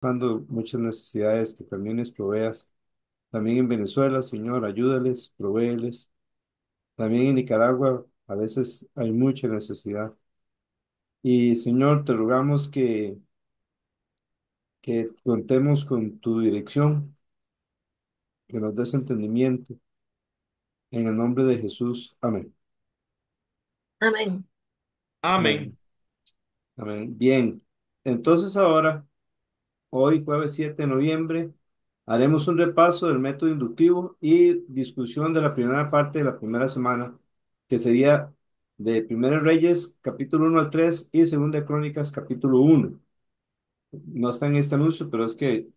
Dando muchas necesidades que también les proveas. También en Venezuela, Señor, ayúdales, provéeles. También en Nicaragua a veces hay mucha necesidad. Y Señor, te rogamos que contemos con tu dirección, que nos des entendimiento. En el nombre de Jesús. Amén. Amén. Amén. Amén. Amén. Bien. Entonces ahora, hoy jueves 7 de noviembre, haremos un repaso del método inductivo y discusión de la primera parte de la primera semana, que sería de Primera Reyes, capítulo 1 al 3 y Segunda Crónicas, capítulo 1. No está en este anuncio, pero es que,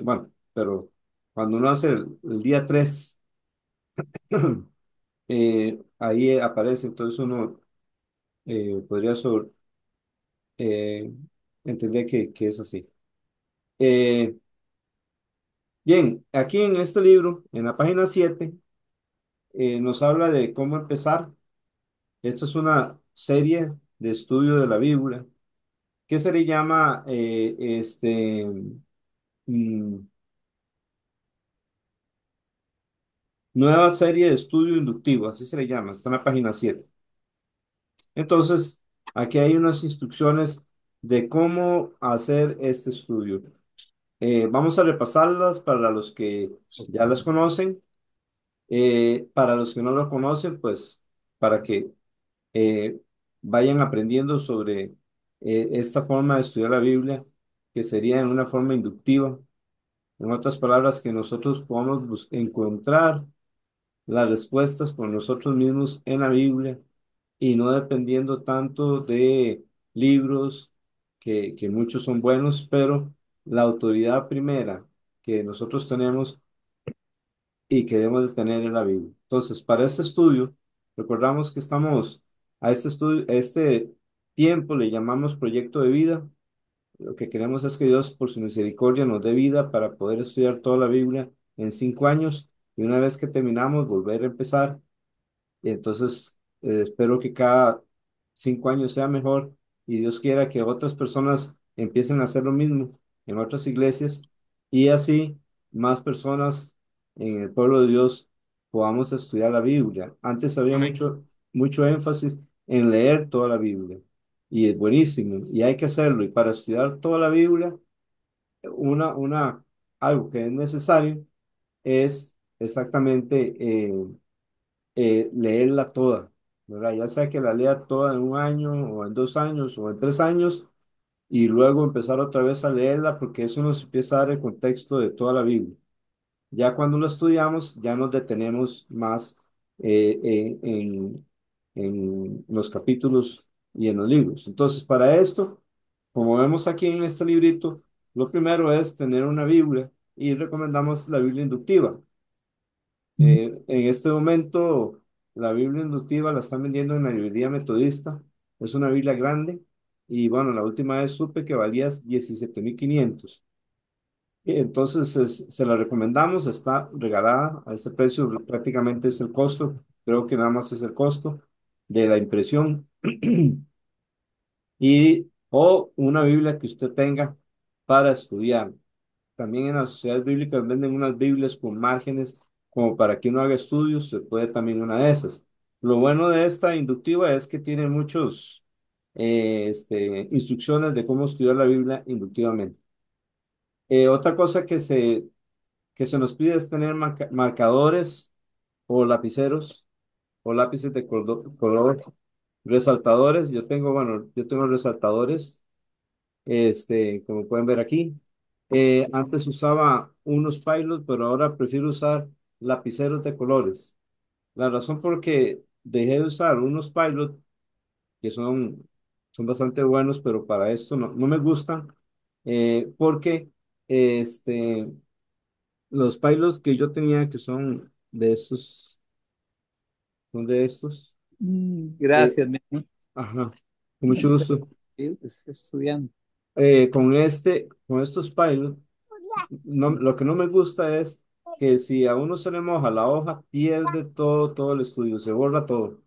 bueno, pero cuando uno hace el día 3 ahí aparece, entonces uno podría eh, entender que es así. Eh, Bien, aquí en este libro, en la página 7 nos habla de cómo empezar. Esta es una serie de estudio de la Biblia que se le llama mm, nueva serie de estudio inductivo, así se le llama, está en la página 7. Entonces, aquí hay unas instrucciones de cómo hacer este estudio. Vamos a repasarlas para los que ya las conocen. Para los que no lo conocen, pues para que eh, vayan aprendiendo sobre esta forma de estudiar la Biblia, que sería en una forma inductiva. En otras palabras, que nosotros podamos encontrar las respuestas por nosotros mismos en la Biblia y no dependiendo tanto de libros, que muchos son buenos, pero la autoridad primera que nosotros tenemos y que debemos de tener en la Biblia. Entonces, para este estudio, recordamos que estamos a este estudio, a este tiempo le llamamos proyecto de vida. Lo que queremos es que Dios, por su misericordia, nos dé vida para poder estudiar toda la Biblia en 5 años y una vez que terminamos, volver a empezar. Y entonces, espero que cada 5 años sea mejor y Dios quiera que otras personas empiecen a hacer lo mismo en otras iglesias y así más personas en el pueblo de Dios podamos estudiar la Biblia. Antes había Amén. mucho énfasis en leer toda la Biblia y es buenísimo y hay que hacerlo. Y para estudiar toda la Biblia, algo que es necesario es exactamente leerla toda, ¿verdad? Ya sea que la lea toda en 1 año o en 2 años o en 3 años y luego empezar otra vez a leerla porque eso nos empieza a dar el contexto de toda la Biblia. Ya cuando lo estudiamos, ya nos detenemos más en los capítulos y en los libros. Entonces, para esto, como vemos aquí en este librito, lo primero es tener una Biblia y recomendamos la Biblia inductiva. En este momento, la Biblia inductiva la están vendiendo en la librería metodista. Es una Biblia grande y bueno, la última vez supe que valía 17.500. Entonces, se la recomendamos, está regalada a ese precio, prácticamente es el costo, creo que nada más es el costo de la impresión y o una Biblia que usted tenga para estudiar. También en las sociedades bíblicas venden unas Biblias con márgenes como para que uno haga estudios, se puede también una de esas. Lo bueno de esta inductiva es que tiene muchos instrucciones de cómo estudiar la Biblia inductivamente. Otra cosa que se nos pide es tener marcadores o lapiceros o lápices de color, resaltadores. Yo tengo resaltadores, como pueden ver aquí. Antes usaba unos Pilot, pero ahora prefiero usar lapiceros de colores. La razón por que dejé de usar unos Pilot, que son bastante buenos, pero para esto no me gustan, porque este, los Pilots que yo tenía, que son de estos, eh, Gracias, mi amor. ajá, con mucho Estoy, gusto. estoy estudiando. Con estos Pilot, no, lo que no me gusta es que si a uno se le moja la hoja, pierde todo el estudio, se borra todo.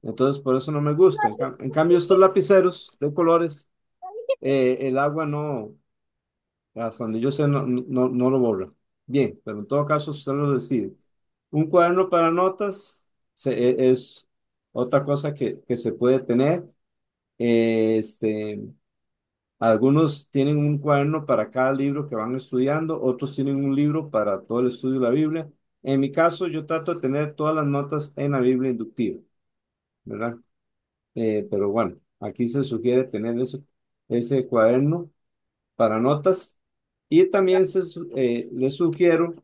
Entonces, por eso no me gusta. En cambio, estos lapiceros de colores, el agua no. Hasta donde yo sé, no lo borra. Bien, pero en todo caso, usted lo decide. Un cuaderno para notas es otra cosa que se puede tener. Este, algunos tienen un cuaderno para cada libro que van estudiando, otros tienen un libro para todo el estudio de la Biblia. En mi caso, yo trato de tener todas las notas en la Biblia inductiva, ¿verdad? Pero bueno, aquí se sugiere tener ese cuaderno para notas y también les sugiero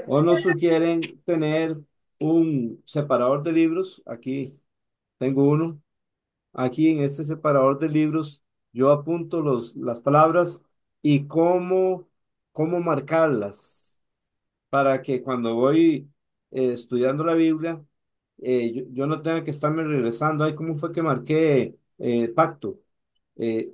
o nos sugieren tener un separador de libros. Aquí tengo uno. Aquí en este separador de libros yo apunto las palabras y cómo marcarlas para que cuando voy estudiando la Biblia, yo no tenga que estarme regresando. Ay, ¿cómo fue que marqué pacto?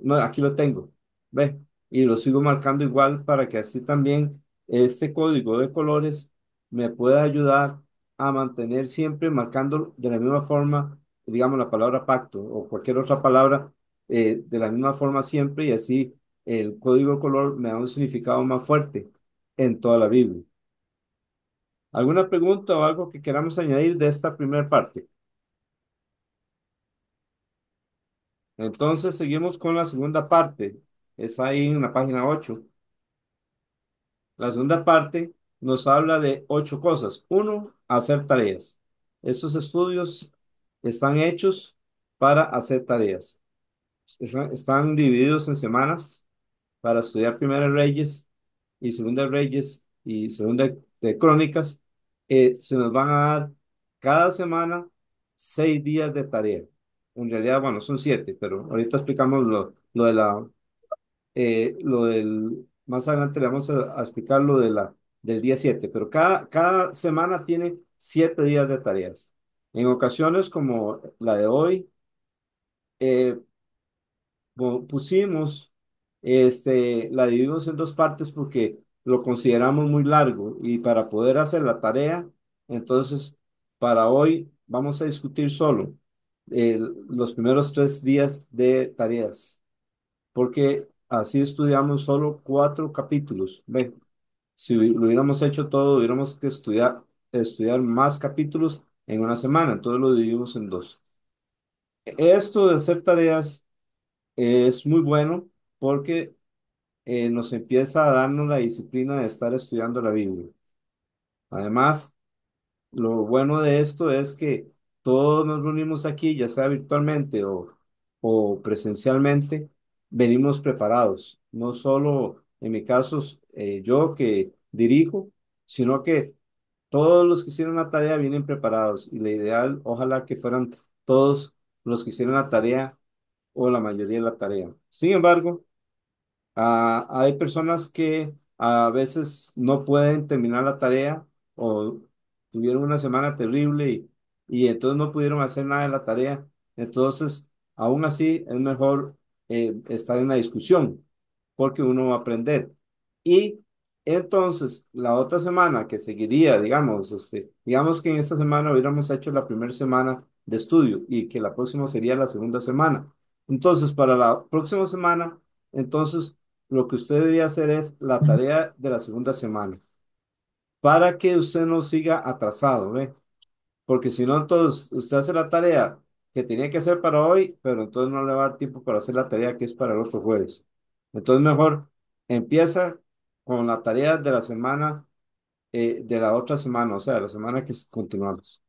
No, aquí lo tengo, ¿ve? Y lo sigo marcando igual para que así también este código de colores me pueda ayudar a mantener siempre marcando de la misma forma, digamos, la palabra pacto o cualquier otra palabra de la misma forma siempre y así el código de color me da un significado más fuerte en toda la Biblia. ¿Alguna pregunta o algo que queramos añadir de esta primera parte? Entonces seguimos con la segunda parte. Es ahí en la página 8. La segunda parte nos habla de 8 cosas. Uno, hacer tareas. Estos estudios están hechos para hacer tareas. Están divididos en semanas para estudiar Primera de Reyes y Segunda de Reyes y Segunda de Crónicas. Se nos van a dar cada semana 6 días de tarea. En realidad, bueno, son 7, pero ahorita explicamos lo del, más adelante le vamos a explicar del día 7, pero cada semana tiene 7 días de tareas. En ocasiones como la de hoy, eh, pusimos, la dividimos en dos partes porque lo consideramos muy largo y para poder hacer la tarea, entonces para hoy vamos a discutir solo los primeros 3 días de tareas, porque así estudiamos solo 4 capítulos. Ven, si lo hubiéramos hecho todo, hubiéramos que estudiar más capítulos en una semana, entonces lo dividimos en dos. Esto de hacer tareas es muy bueno porque nos empieza a darnos la disciplina de estar estudiando la Biblia. Además, lo bueno de esto es que todos nos reunimos aquí, ya sea virtualmente o presencialmente, venimos preparados. No solo en mi caso, yo que dirijo, sino que todos los que hicieron la tarea vienen preparados. Y la ideal, ojalá que fueran todos los que hicieron la tarea o la mayoría de la tarea. Sin embargo, hay personas que a veces no pueden terminar la tarea o tuvieron una semana terrible y entonces no pudieron hacer nada de la tarea. Entonces, aún así, es mejor estar en la discusión porque uno va a aprender. Y entonces, la otra semana que seguiría, digamos que en esta semana hubiéramos hecho la primera semana de estudio y que la próxima sería la segunda semana. Entonces, para la próxima semana, entonces lo que usted debería hacer es la tarea de la segunda semana, para que usted no siga atrasado, ¿ve? Porque si no, entonces usted hace la tarea que tenía que hacer para hoy, pero entonces no le va a dar tiempo para hacer la tarea que es para el otro jueves. Entonces mejor empieza con la tarea de la semana, de la otra semana, o sea, la semana que continuamos.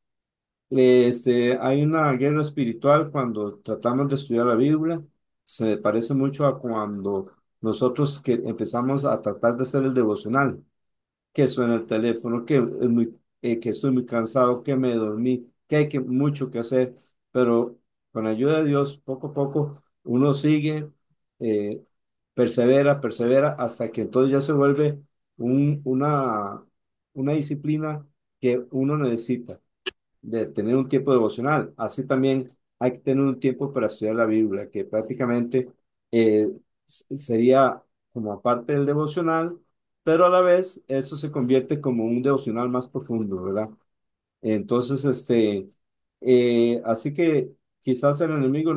Hay una guerra espiritual cuando tratamos de estudiar la Biblia. Se parece mucho a cuando nosotros que empezamos a tratar de hacer el devocional, que suena el teléfono, que estoy muy cansado, que me dormí, que hay mucho que hacer, pero con la ayuda de Dios, poco a poco, uno sigue, eh, persevera hasta que entonces ya se vuelve un, una disciplina que uno necesita de tener un tiempo devocional. Así también hay que tener un tiempo para estudiar la Biblia, que prácticamente sería como aparte del devocional, pero a la vez eso se convierte como un devocional más profundo, ¿verdad? Entonces, así que quizás el enemigo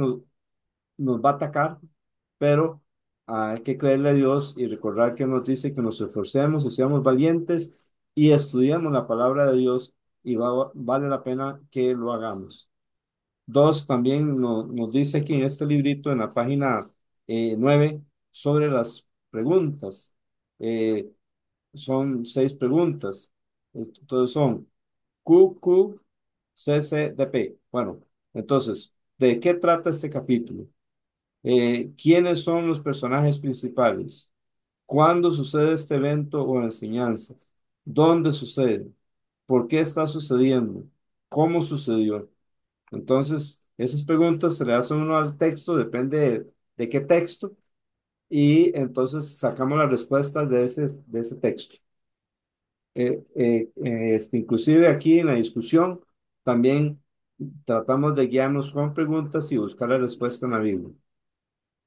nos va a atacar, pero hay que creerle a Dios y recordar que nos dice que nos esforcemos y seamos valientes y estudiemos la palabra de Dios y vale la pena que lo hagamos. Dos, también nos dice aquí en este librito, en la página 9, sobre las preguntas. Eh, Son 6 preguntas. Entonces son Q, Q, C, C, D, P. Bueno, entonces, ¿de qué trata este capítulo? ¿Quiénes son los personajes principales? ¿Cuándo sucede este evento o enseñanza? ¿Dónde sucede? ¿Por qué está sucediendo? ¿Cómo sucedió? Entonces, esas preguntas se le hacen uno al texto, depende de qué texto, y entonces sacamos las respuestas de ese texto. Inclusive aquí en la discusión también tratamos de guiarnos con preguntas y buscar la respuesta en la Biblia.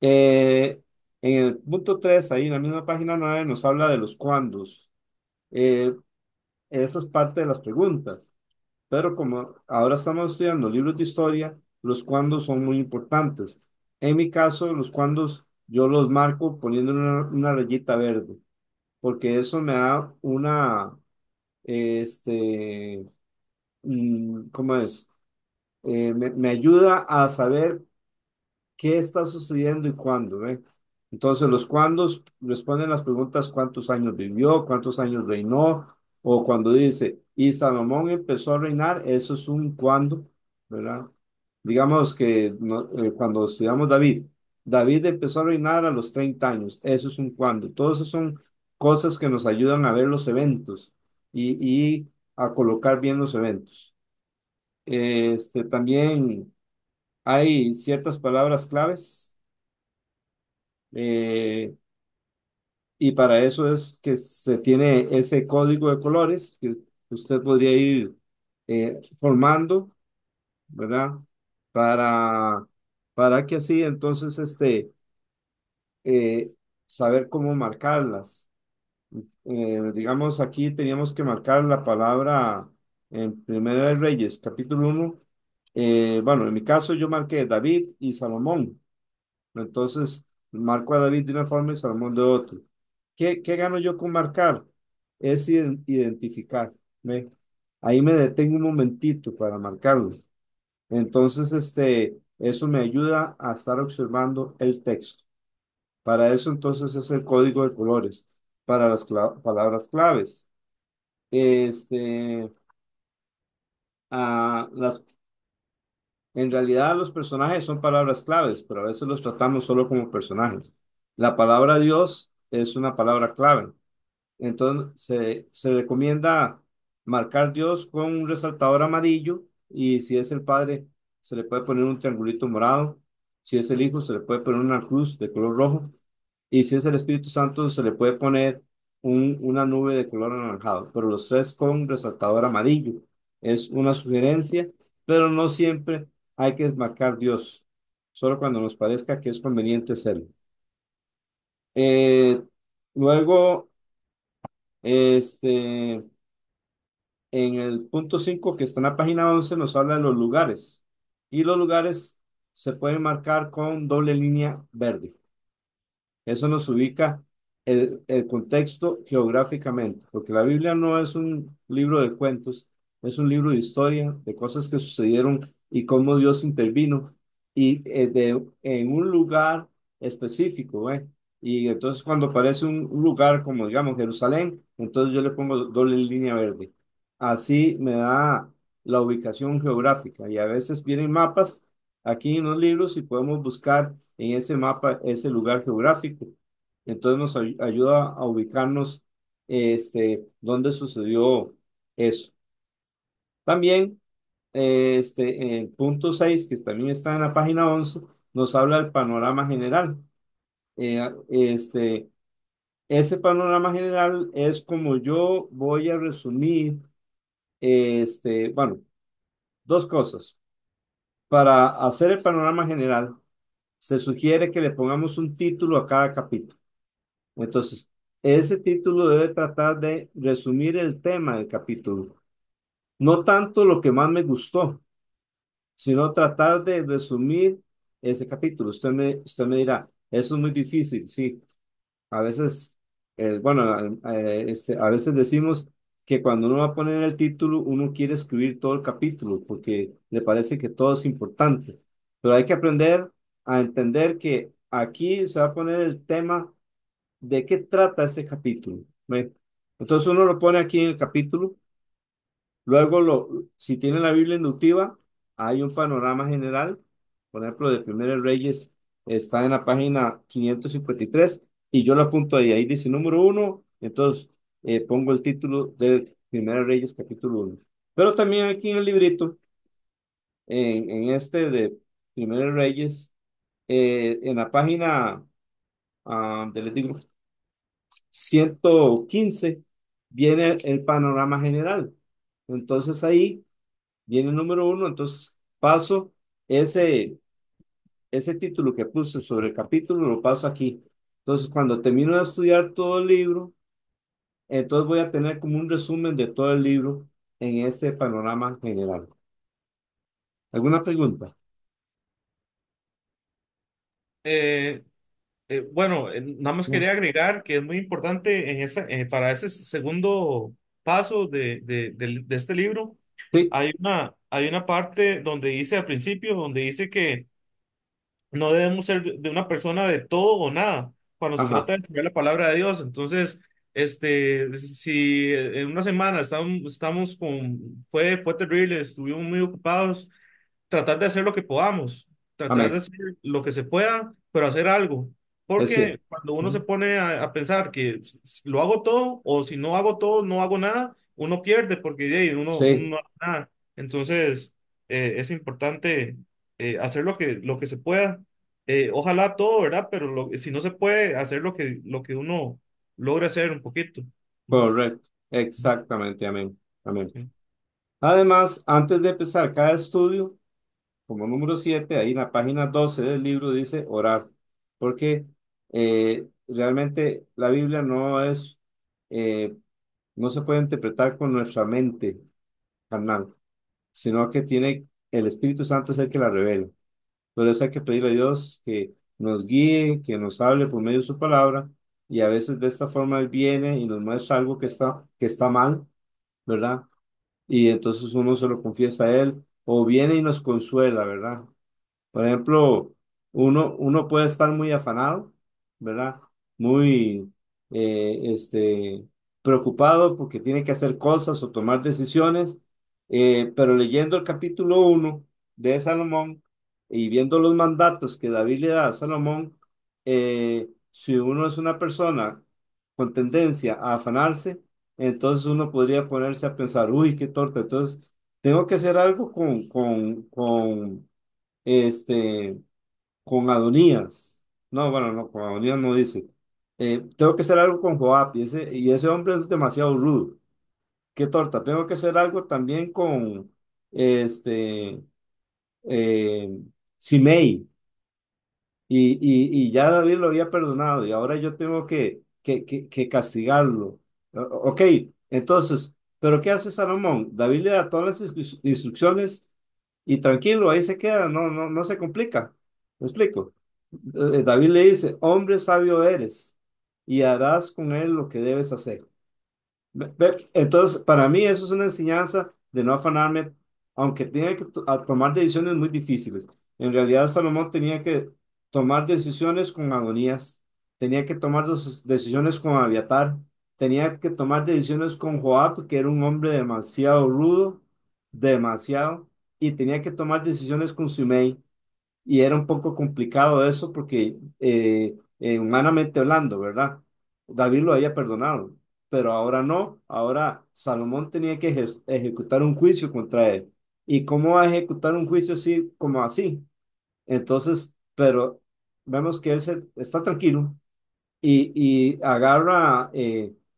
Eh, en el punto 3 ahí en la misma página 9 nos habla de los cuándos. Eh, Eso es parte de las preguntas. Pero como ahora estamos estudiando libros de historia, los cuándos son muy importantes. En mi caso, los cuándos yo los marco poniendo una rayita verde, porque eso me da este, ¿cómo es? Me ayuda a saber qué está sucediendo y cuándo, ¿eh? Entonces, los cuándos responden las preguntas cuántos años vivió, cuántos años reinó, o cuando dice, y Salomón empezó a reinar, eso es un cuándo, ¿verdad? Digamos que cuando estudiamos David, David empezó a reinar a los 30 años, eso es un cuándo. Todas esas son cosas que nos ayudan a ver los eventos y a colocar bien los eventos. También hay ciertas palabras claves, eh, y para eso es que se tiene ese código de colores que usted podría ir formando, ¿verdad? Para, para que así entonces eh, saber cómo marcarlas. Digamos, aquí teníamos que marcar la palabra en Primera de Reyes, capítulo 1. Bueno, en mi caso yo marqué David y Salomón. Entonces, marco a David de una forma y Salomón de otra. ¿Qué gano yo con marcar? Es identificar. ¿Ve? Ahí me detengo un momentito para marcarlo. Entonces, eso me ayuda a estar observando el texto. Para eso, entonces, es el código de colores para las palabras claves. Este, las En realidad los personajes son palabras claves, pero a veces los tratamos solo como personajes. La palabra Dios es una palabra clave. Entonces se recomienda marcar Dios con un resaltador amarillo y si es el Padre se le puede poner un triangulito morado. Si es el Hijo se le puede poner una cruz de color rojo. Y si es el Espíritu Santo se le puede poner una nube de color anaranjado. Pero los tres con resaltador amarillo. Es una sugerencia, pero no siempre hay que marcar Dios, solo cuando nos parezca que es conveniente hacerlo. Eh, Luego, este, en el punto 5 que está en la página 11 nos habla de los lugares. Y los lugares se pueden marcar con doble línea verde. Eso nos ubica el contexto geográficamente, porque la Biblia no es un libro de cuentos, es un libro de historia, de cosas que sucedieron y cómo Dios intervino y en un lugar específico, ¿eh? Y entonces cuando aparece un lugar como digamos Jerusalén, entonces yo le pongo doble línea verde. Así me da la ubicación geográfica y a veces vienen mapas aquí en los libros y podemos buscar en ese mapa ese lugar geográfico. Entonces nos ayuda a ubicarnos dónde sucedió eso. También en el punto 6 que también está en la página 11 nos habla del panorama general. Ese panorama general es como yo voy a resumir, bueno, dos cosas. Para hacer el panorama general, se sugiere que le pongamos un título a cada capítulo. Entonces, ese título debe tratar de resumir el tema del capítulo. No tanto lo que más me gustó, sino tratar de resumir ese capítulo. Usted me dirá, Eso es muy difícil, sí. A veces, bueno, a veces decimos que cuando uno va a poner el título, uno quiere escribir todo el capítulo porque le parece que todo es importante. Pero hay que aprender a entender que aquí se va a poner el tema de qué trata ese capítulo. ¿Ve? Entonces uno lo pone aquí en el capítulo. Luego, si tiene la Biblia inductiva, hay un panorama general. Por ejemplo, de Primeros Reyes está en la página 553 y yo lo apunto ahí. Ahí dice número uno, entonces pongo el título de Primeros Reyes capítulo uno. Pero también aquí en el librito, en este de Primeros Reyes, en la página, les digo, 115, viene el panorama general. Entonces ahí viene el número uno, entonces paso ese, ese título que puse sobre el capítulo, lo paso aquí. Entonces, cuando termino de estudiar todo el libro, entonces voy a tener como un resumen de todo el libro en este panorama general. ¿Alguna pregunta? Eh, bueno, nada más No. quería agregar que es muy importante para ese segundo paso de este libro. Sí, Hay una parte donde dice al principio, donde dice que no debemos ser de una persona de todo o nada cuando se trata ajá, de estudiar la palabra de Dios. Entonces, si en una semana fue terrible, estuvimos muy ocupados, tratar de hacer lo que podamos, tratar de amén. hacer lo que se pueda, pero hacer algo. Es cierto. Porque cuando uno se Ujú. pone a pensar que lo hago todo o si no hago todo, no hago nada, uno pierde porque uno Sí, no hace nada. Entonces, es importante hacer lo que se pueda. Ojalá todo, ¿verdad? Pero si no se puede, hacer lo que uno logra hacer un poquito. ¿Verdad? correcto. Exactamente, amén. Amén. Sí. Además, antes de empezar cada estudio, como número 7 ahí en la página 12 del libro dice orar, porque realmente la Biblia eh, no se puede interpretar con nuestra mente carnal, sino que tiene el Espíritu Santo es el que la revela. Por eso hay que pedirle a Dios que nos guíe, que nos hable por medio de su palabra, y a veces de esta forma Él viene y nos muestra algo que está mal, ¿verdad? Y entonces uno se lo confiesa a Él, o viene y nos consuela, ¿verdad? Por ejemplo, uno puede estar muy afanado, ¿verdad? Muy preocupado porque tiene que hacer cosas o tomar decisiones, pero leyendo el capítulo uno de Salomón y viendo los mandatos que David le da a Salomón, si uno es una persona con tendencia a afanarse, entonces uno podría ponerse a pensar, uy, qué torta, entonces tengo que hacer algo este, con Adonías. No, bueno, no, con Adonías no dice. Tengo que hacer algo con Joab y ese hombre es demasiado rudo. Qué torta. Tengo que hacer algo también con este eh, Simei. Y ya David lo había perdonado y ahora yo tengo que castigarlo. Ok, entonces, ¿pero qué hace Salomón? David le da todas las instrucciones y tranquilo, ahí se queda, no se complica. ¿Me explico? David le dice, hombre sabio eres y harás con él lo que debes hacer. Entonces, para mí eso es una enseñanza de no afanarme, aunque tenga que tomar decisiones muy difíciles. En realidad, Salomón tenía que tomar decisiones con agonías, tenía que tomar decisiones con Abiatar, tenía que tomar decisiones con Joab, que era un hombre demasiado rudo, demasiado, y tenía que tomar decisiones con Simei. Y era un poco complicado eso porque humanamente hablando, ¿verdad? David lo había perdonado, pero ahora no, ahora Salomón tenía que ejecutar un juicio contra él. ¿Y cómo va a ejecutar un juicio así como así? Entonces, pero vemos que está tranquilo y agarra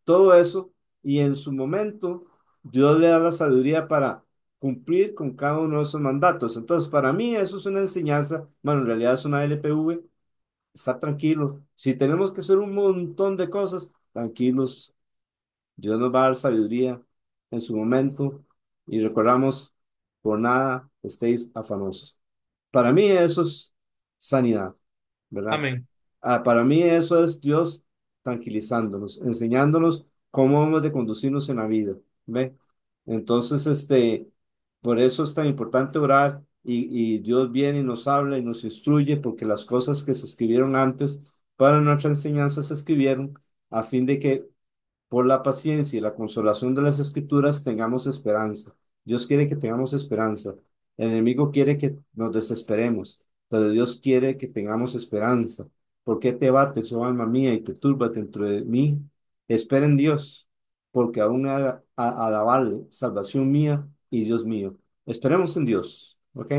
todo eso y en su momento Dios le da la sabiduría para cumplir con cada uno de esos mandatos. Entonces, para mí eso es una enseñanza, bueno, en realidad es una LPV, está tranquilo. Si tenemos que hacer un montón de cosas, tranquilos, Dios nos va a dar sabiduría en su momento y recordamos, por nada estéis afanosos. Para mí eso es sanidad, ¿verdad? Amén. Para mí eso es Dios tranquilizándonos, enseñándonos cómo hemos de conducirnos en la vida, ¿ve? Entonces, por eso es tan importante orar y Dios viene y nos habla y nos instruye porque las cosas que se escribieron antes para nuestra enseñanza se escribieron a fin de que por la paciencia y la consolación de las escrituras tengamos esperanza. Dios quiere que tengamos esperanza. El enemigo quiere que nos desesperemos, pero Dios quiere que tengamos esperanza. ¿Por qué te bates, oh alma mía, y te turbas dentro de mí? Espera en Dios, porque aún alabarle, salvación mía y Dios mío. Esperemos en Dios, ¿ok?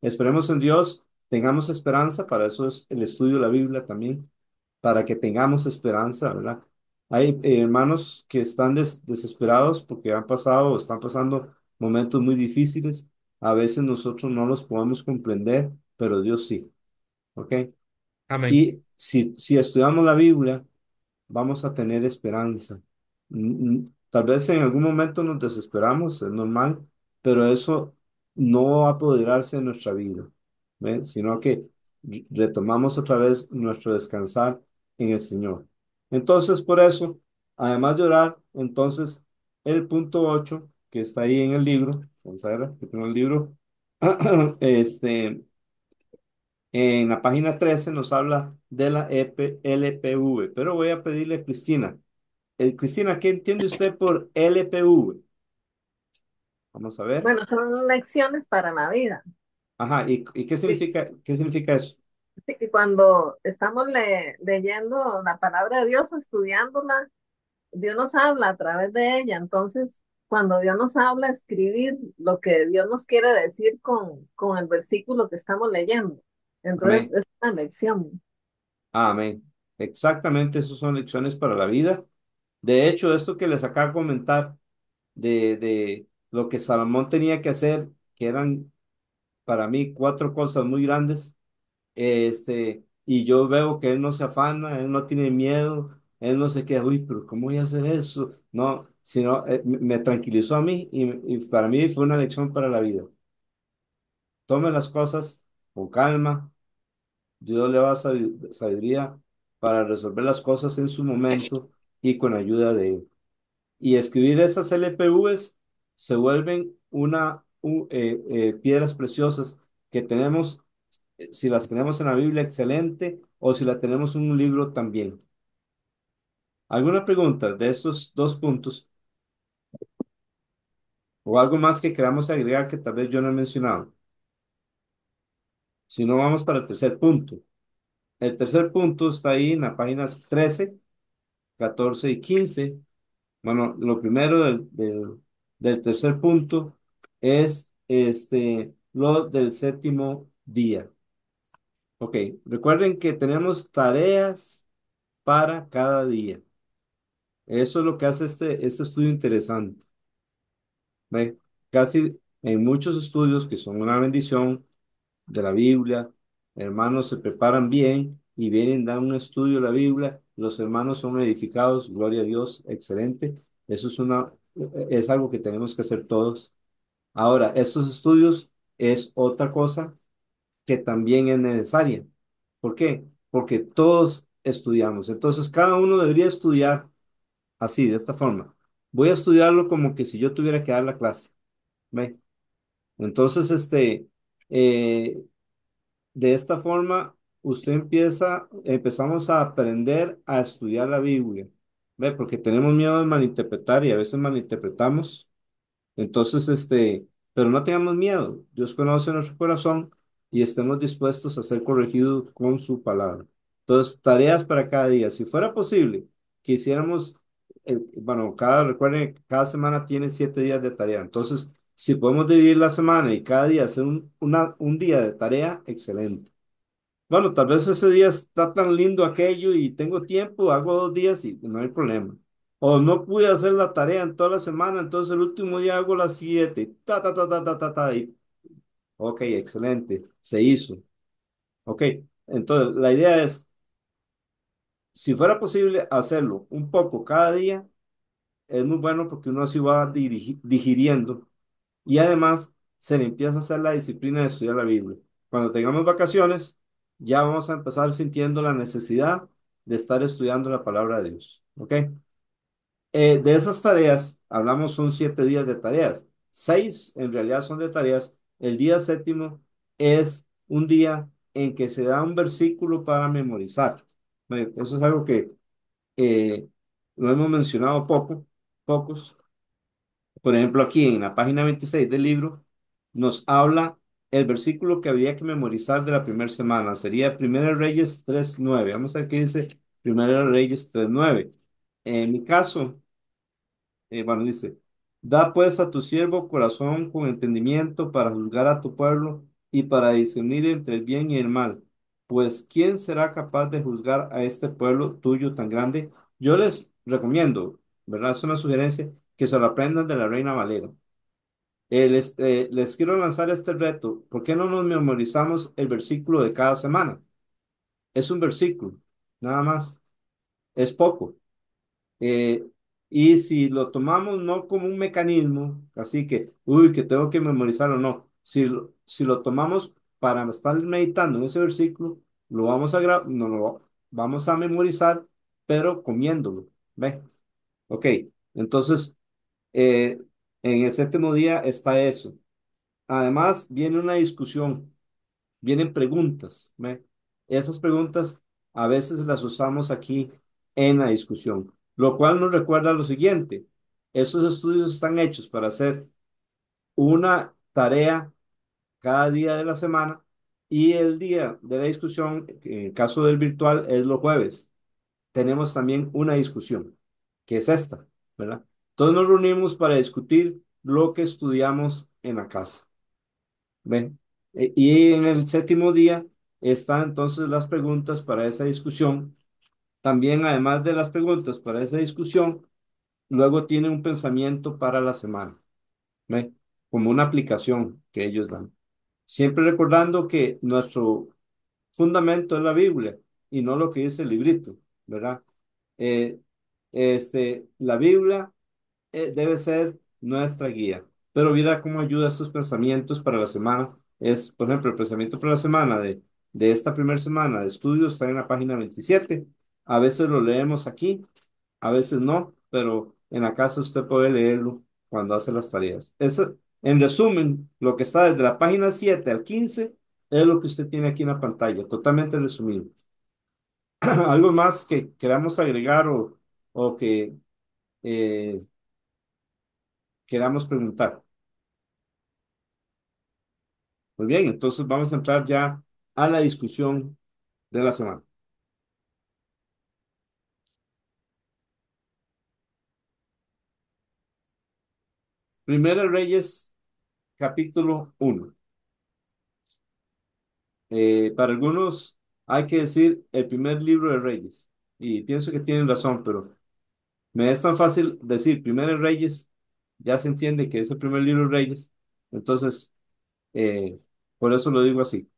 Esperemos en Dios, tengamos esperanza, para eso es el estudio de la Biblia también, para que tengamos esperanza, ¿verdad? Hay hermanos que están desesperados porque han pasado o están pasando momentos muy difíciles. A veces nosotros no los podemos comprender, pero Dios sí, ¿ok? Amén. Y si estudiamos la Biblia, vamos a tener esperanza. Tal vez en algún momento nos desesperamos, es normal, pero eso no va a apoderarse de nuestra vida, ¿ve? Sino que retomamos otra vez nuestro descansar en el Señor. Entonces, por eso, además de orar, entonces el punto 8 que está ahí en el libro, vamos a ver, que tengo el libro, en la página 13 nos habla de la LPV, pero voy a pedirle a Cristina. Cristina, ¿qué entiende usted por LPV? Vamos a ver. Bueno, son lecciones para la vida. Ajá, ¿y Sí, qué significa eso? sí que cuando estamos leyendo la palabra de Dios, o estudiándola, Dios nos habla a través de ella. Entonces, cuando Dios nos habla, escribir lo que Dios nos quiere decir con el versículo que estamos leyendo. Entonces, Amén. es una lección. Amén. Exactamente, esas son lecciones para la vida. De hecho, esto que les acabo de comentar de lo que Salomón tenía que hacer, que eran para mí cuatro cosas muy grandes. Y yo veo que él no se afana, él no tiene miedo, él no se queda, uy, pero ¿cómo voy a hacer eso? No, sino me tranquilizó a mí y para mí fue una lección para la vida. Tome las cosas con calma, Dios le va a dar sabiduría para resolver las cosas en su momento y con ayuda de él. Y escribir esas LPVs se vuelven piedras preciosas que tenemos si las tenemos en la Biblia, excelente, o si la tenemos en un libro también. ¿Alguna pregunta de estos dos puntos o algo más que queramos agregar que tal vez yo no he mencionado? Si no, vamos para el tercer punto. El tercer punto está ahí en las páginas 13, 14 y 15. Bueno, lo primero del tercer punto es lo del séptimo día. Ok, recuerden que tenemos tareas para cada día. Eso es lo que hace este estudio interesante. ¿Ve? Casi en muchos estudios que son una bendición de la Biblia, hermanos se preparan bien y vienen, dan un estudio de la Biblia, los hermanos son edificados, gloria a Dios, excelente. Eso es algo que tenemos que hacer todos. Ahora, estos estudios es otra cosa que también es necesaria. ¿Por qué? Porque todos estudiamos. Entonces, cada uno debería estudiar así, de esta forma. Voy a estudiarlo como que si yo tuviera que dar la clase. ¿Ve? Entonces, eh, de esta forma, empezamos a aprender a estudiar la Biblia. ¿Ve? Porque tenemos miedo de malinterpretar y a veces malinterpretamos. Entonces, pero no tengamos miedo. Dios conoce nuestro corazón y estemos dispuestos a ser corregidos con su palabra. Entonces, tareas para cada día. Si fuera posible que hiciéramos, bueno, recuerden que cada semana tiene 7 días de tarea. Entonces, si podemos dividir la semana y cada día hacer un día de tarea, excelente. Bueno, tal vez ese día está tan lindo aquello y tengo tiempo, hago 2 días y no hay problema. O no pude hacer la tarea en toda la semana, entonces el último día hago las 7. Ta, ta, ta, ta, ta, ta, ta, ok, excelente, se hizo. Ok, entonces la idea es, si fuera posible hacerlo un poco cada día, es muy bueno porque uno así va digiriendo y además se le empieza a hacer la disciplina de estudiar la Biblia. Cuando tengamos vacaciones, ya vamos a empezar sintiendo la necesidad de estar estudiando la palabra de Dios. ¿Ok? De esas tareas, hablamos, son 7 días de tareas. 6 en realidad son de tareas. El día séptimo es un día en que se da un versículo para memorizar. Eso es algo que eh, lo hemos mencionado pocos. Por ejemplo, aquí en la página 26 del libro nos habla el versículo que habría que memorizar de la primera semana. Sería Primera Reyes 3:9. Vamos a ver qué dice Primera Reyes 3:9. En mi caso, bueno, dice, da pues a tu siervo corazón con entendimiento para juzgar a tu pueblo y para discernir entre el bien y el mal. Pues, ¿quién será capaz de juzgar a este pueblo tuyo tan grande? Yo les recomiendo, ¿verdad? Es una sugerencia que se lo aprendan de la Reina Valera. Les quiero lanzar este reto. ¿Por qué no nos memorizamos el versículo de cada semana? Es un versículo, nada más. Es poco. Eh, y si lo tomamos no como un mecanismo, así que, uy, que tengo que memorizarlo, no. Si lo tomamos para estar meditando en ese versículo, no lo vamos a memorizar, pero comiéndolo. ¿Ve? Ok. Entonces, eh, en el séptimo día está eso. Además, viene una discusión, vienen preguntas. ¿Ve? Esas preguntas a veces las usamos aquí en la discusión, lo cual nos recuerda lo siguiente. Esos estudios están hechos para hacer una tarea cada día de la semana y el día de la discusión, que en el caso del virtual, es los jueves. Tenemos también una discusión, que es esta, ¿verdad? Entonces nos reunimos para discutir lo que estudiamos en la casa. ¿Ven? Y en el séptimo día están entonces las preguntas para esa discusión. También, además de las preguntas para esa discusión, luego tiene un pensamiento para la semana, ¿ven? Como una aplicación que ellos dan. Siempre recordando que nuestro fundamento es la Biblia y no lo que dice el librito, ¿verdad? Eh, la Biblia debe ser nuestra guía. Pero mira cómo ayuda estos pensamientos para la semana. Es, por ejemplo, el pensamiento para la semana de esta primera semana de estudio está en la página 27. A veces lo leemos aquí, a veces no, pero en la casa usted puede leerlo cuando hace las tareas. Eso, en resumen, lo que está desde la página 7 al 15 es lo que usted tiene aquí en la pantalla, totalmente resumido. ¿Algo más que queramos agregar o que eh, queramos preguntar? Muy bien, entonces vamos a entrar ya a la discusión de la semana. Primera Reyes, capítulo 1. Para algunos hay que decir el primer libro de Reyes. Y pienso que tienen razón, pero me es tan fácil decir Primera Reyes, ya se entiende que es el primer libro de Reyes. Entonces, eh, por eso lo digo así.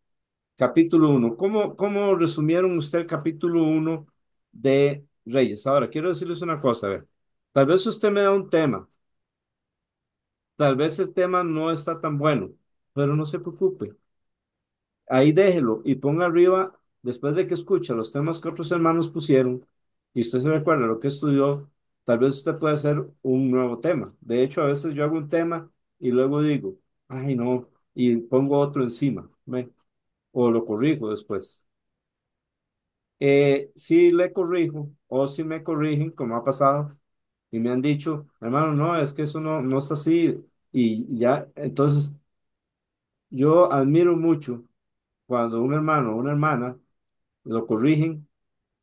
Capítulo 1. ¿Cómo resumieron usted el capítulo 1 de Reyes? Ahora, quiero decirles una cosa, a ver. Tal vez usted me da un tema. Tal vez el tema no está tan bueno, pero no se preocupe. Ahí déjelo y ponga arriba, después de que escuche los temas que otros hermanos pusieron, y usted se recuerda lo que estudió, tal vez usted puede hacer un nuevo tema. De hecho, a veces yo hago un tema y luego digo, ay no, y pongo otro encima, ¿ve? O lo corrijo después. Si le corrijo o si me corrigen, como ha pasado, y me han dicho, hermano, no, es que eso no está así, y ya, entonces yo admiro mucho cuando un hermano o una hermana lo corrigen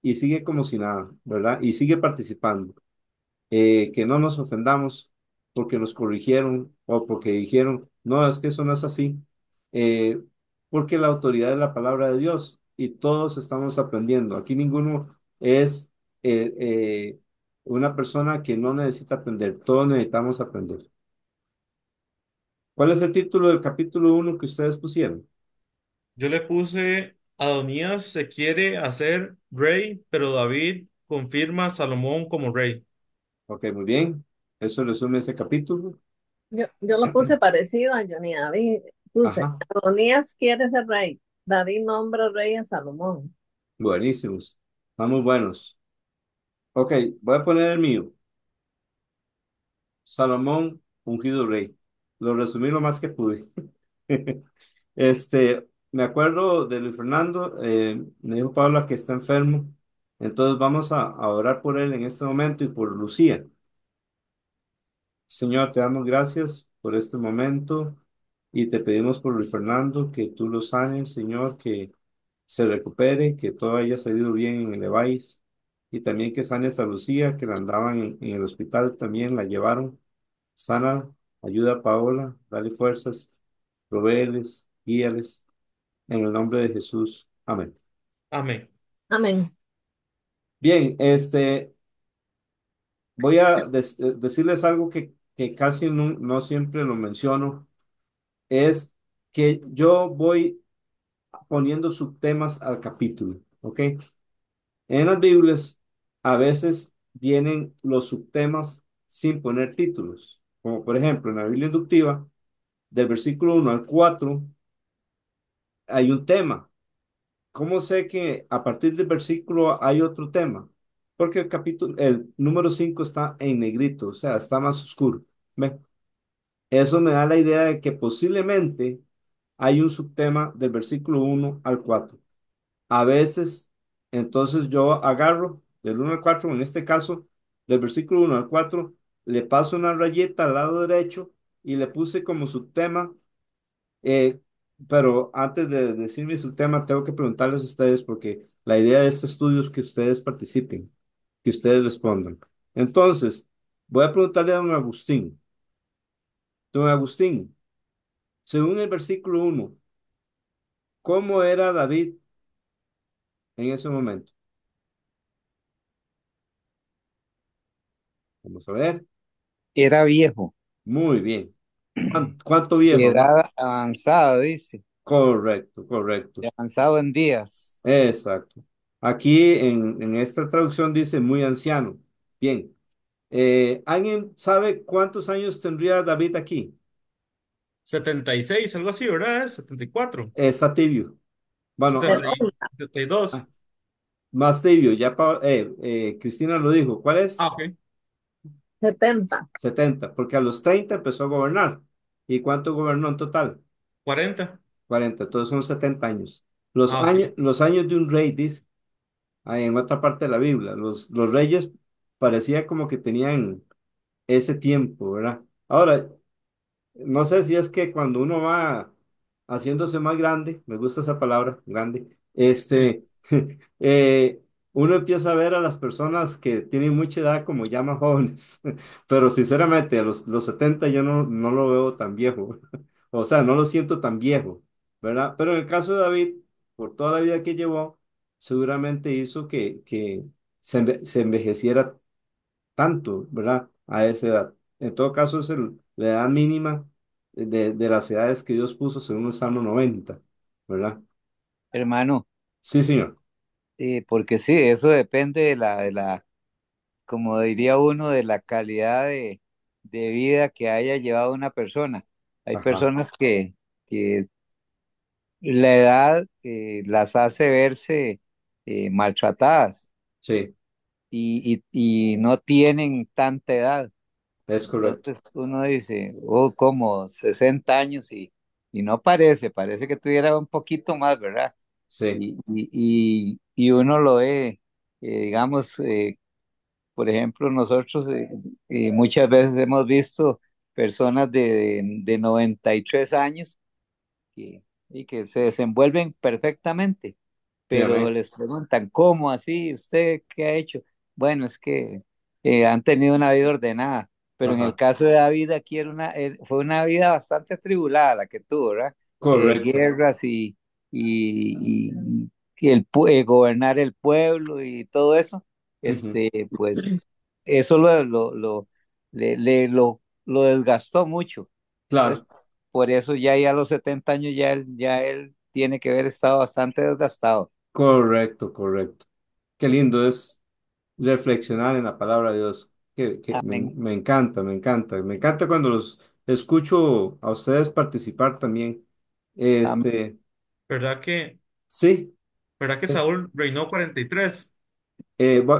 y sigue como si nada, ¿verdad? Y sigue participando. Que no nos ofendamos porque nos corrigieron o porque dijeron, no, es que eso no es así. Eh, Porque la autoridad es la palabra de Dios y todos estamos aprendiendo. Aquí ninguno es eh, eh, una persona que no necesita aprender, todos necesitamos aprender. ¿Cuál es el título del capítulo 1 que ustedes pusieron? Yo le puse, Adonías se quiere hacer rey, pero David confirma a Salomón como rey. Ok, muy bien. Eso resume ese capítulo. Yo lo puse parecido a Johnny David. Puse, Ajá. Adonías quiere ser rey. David nombra rey a Salomón. Buenísimos. Estamos buenos. Ok, voy a poner el mío. Salomón, ungido rey. Lo resumí lo más que pude. Me acuerdo de Luis Fernando, me dijo Paula que está enfermo, entonces vamos a orar por él en este momento y por Lucía. Señor, te damos gracias por este momento y te pedimos por Luis Fernando que tú lo sanes, Señor, que se recupere, que todo haya salido bien en el EVAIS y también que sanes a Lucía, que la andaban en el hospital, también la llevaron. Sana, ayuda a Paola, dale fuerzas, provéeles, guíales, en el nombre de Jesús. Amén. Amén. Amén. Bien, voy a decirles algo que casi no siempre lo menciono, es que yo voy poniendo subtemas al capítulo, ¿ok? En las Biblias a veces vienen los subtemas sin poner títulos, como por ejemplo en la Biblia inductiva, del versículo 1 al 4 hay un tema. ¿Cómo sé que a partir del versículo hay otro tema? Porque el número 5 está en negrito, o sea, está más oscuro. ¿Ve? Eso me da la idea de que posiblemente hay un subtema del versículo 1 al 4. A veces, entonces yo agarro del 1 al 4, en este caso, del versículo 1 al 4, le paso una rayeta al lado derecho y le puse como subtema, eh, pero antes de decirme su tema, tengo que preguntarles a ustedes porque la idea de este estudio es que ustedes participen, que ustedes respondan. Entonces, voy a preguntarle a don Agustín. Don Agustín, según el versículo 1, ¿cómo era David en ese momento? Vamos a ver. Era viejo, Muy bien. ¿Cuánto de viejo? edad avanzada, dice, Correcto, correcto. de avanzado en días. Exacto. Aquí en esta traducción dice muy anciano. Bien. ¿Alguien sabe cuántos años tendría David aquí? 76 algo así, ¿verdad? 74. Está tibio. Bueno, 70 72. ah, más tibio. Ya Cristina lo dijo. ¿Cuál Ah, es? ok. 70. 70. Porque a los 30 empezó a gobernar. ¿Y cuánto gobernó en total? 40. 40. Entonces son 70 años. Ah, ok. Los años de un rey, dice, ahí en otra parte de la Biblia. Los reyes parecía como que tenían ese tiempo, ¿verdad? Ahora, no sé si es que cuando uno va haciéndose más grande, me gusta esa palabra, grande, eh, uno empieza a ver a las personas que tienen mucha edad como ya más jóvenes, pero sinceramente a los 70 yo no lo veo tan viejo, o sea, no lo siento tan viejo, ¿verdad? Pero en el caso de David, por toda la vida que llevó, seguramente hizo que se envejeciera tanto, ¿verdad? A esa edad. En todo caso, es la edad mínima de las edades que Dios puso según el Salmo 90, ¿verdad? Hermano, Sí, señor. porque sí, eso depende como diría uno, de la calidad de vida que haya llevado una persona. Hay Ajá, personas que la edad las hace verse maltratadas sí, y no tienen tanta edad. es correcto. Entonces uno dice, oh, como 60 años y no parece que tuviera un poquito más, ¿verdad? Sí, Y uno lo ve, digamos, por ejemplo, nosotros muchas veces hemos visto personas de 93 años y que se desenvuelven perfectamente, sí, pero amén. les preguntan, ¿cómo así? ¿Usted qué ha hecho? Bueno, es que han tenido una vida ordenada, pero en el Ajá, caso de David aquí fue una vida bastante atribulada la que tuvo, ¿verdad? correcto. Guerras y, y gobernar el pueblo y todo eso, Ujú, pues eso lo desgastó mucho. Entonces, claro, por eso ya a los 70 años ya él tiene que haber estado bastante desgastado. correcto, correcto. Qué lindo es reflexionar en la palabra de Dios. Que Amén. me encanta, me encanta. Me encanta cuando los escucho a ustedes participar también. Amén. Este, ¿Verdad que Sí, ¿Verdad que sí. Saúl reinó 43?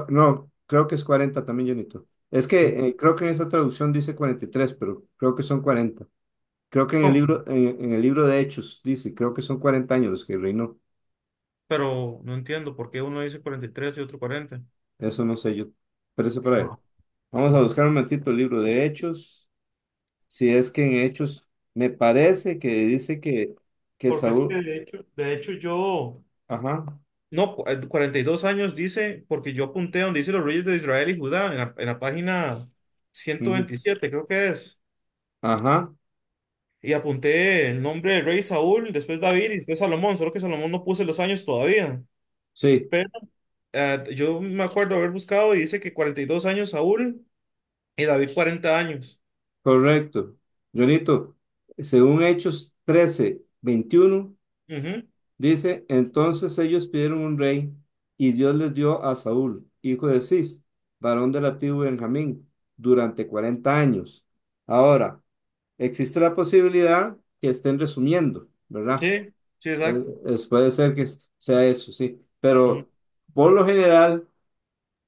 No, creo que es 40 también, Jonito. Es que creo que en esa traducción dice 43, pero creo que son 40. Creo que Oh, en el libro de Hechos dice, creo que son 40 años los que reinó. pero no entiendo por qué uno dice 43 y otro 40. Eso no sé yo. Pero eso para ver. Wow. Vamos a buscar un momentito el libro de Hechos. Si es que en Hechos me parece que dice que Porque es que Saúl. de hecho yo, Ajá, no, 42 años dice, porque yo apunté donde dice los reyes de Israel y Judá, en la página ciento ujú, veintisiete creo que es. ajá, Y apunté el nombre del rey Saúl, después David y después Salomón, solo que Salomón no puse los años todavía. sí, Pero yo me acuerdo haber buscado y dice que 42 años Saúl y David 40 años. correcto. Jonito, según Hechos 13:21. Ujú. Dice, entonces ellos pidieron un rey y Dios les dio a Saúl, hijo de Cis, varón de la tribu de Benjamín, durante 40 años. Ahora, existe la posibilidad que estén resumiendo, ¿verdad? Sí, sí, exacto. Puede ser que sea eso, sí. Ujú. Pero por lo general,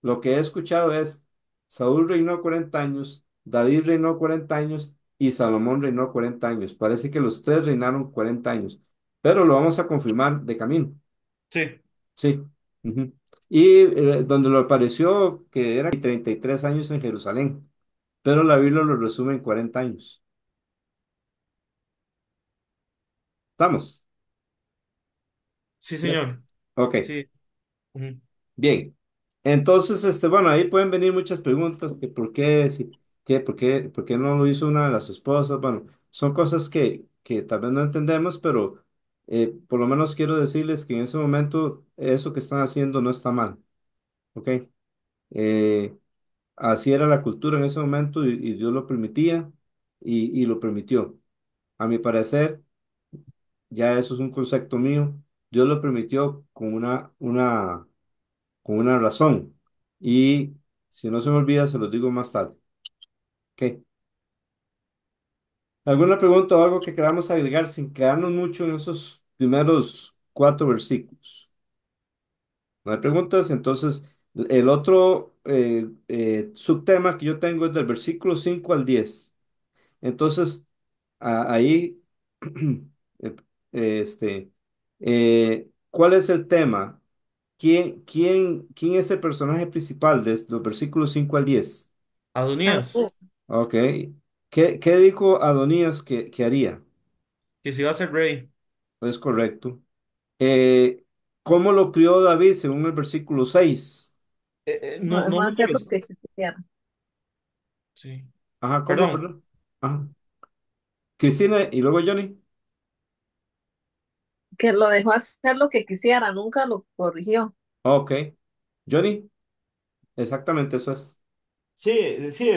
lo que he escuchado es, Saúl reinó 40 años, David reinó 40 años y Salomón reinó 40 años. Parece que los tres reinaron 40 años, pero lo vamos a confirmar de camino. Sí, Sí. Ujú. Y donde lo apareció que eran 33 años en Jerusalén, pero la Biblia lo resume en 40 años. ¿Estamos? sí, Ya. señor. Ok, Sí. Ujú. bien. Entonces, bueno, ahí pueden venir muchas preguntas, que por qué, si, por qué no lo hizo una de las esposas. Bueno, son cosas que tal vez no entendemos, pero por lo menos quiero decirles que en ese momento eso que están haciendo no está mal, ¿ok? Eh, Así era la cultura en ese momento y Dios lo permitía y lo permitió. A mi parecer, ya eso es un concepto mío, Dios lo permitió con con una razón. Y si no se me olvida, se los digo más tarde. ¿Ok? ¿Alguna pregunta o algo que queramos agregar sin quedarnos mucho en esos primeros cuatro versículos? No hay preguntas, entonces el otro subtema que yo tengo es del versículo 5 al 10. Entonces, ahí, eh, este, ¿cuál es el tema? ¿Quién es el personaje principal de los versículos 5 al 10? Adonías, Ok. ¿Qué dijo Adonías que haría? que si va a ser rey. Es correcto. Eh, ¿Cómo lo crió David según el versículo 6? No, No, no dejó lo hacer lo molestó. que quisiera. Sí. Ajá, ¿cómo, Perdón. perdón? Ajá. Cristina y luego Johnny. Que lo dejó hacer lo que quisiera, nunca lo corrigió. Ok. Johnny, exactamente eso es. Sí, sí,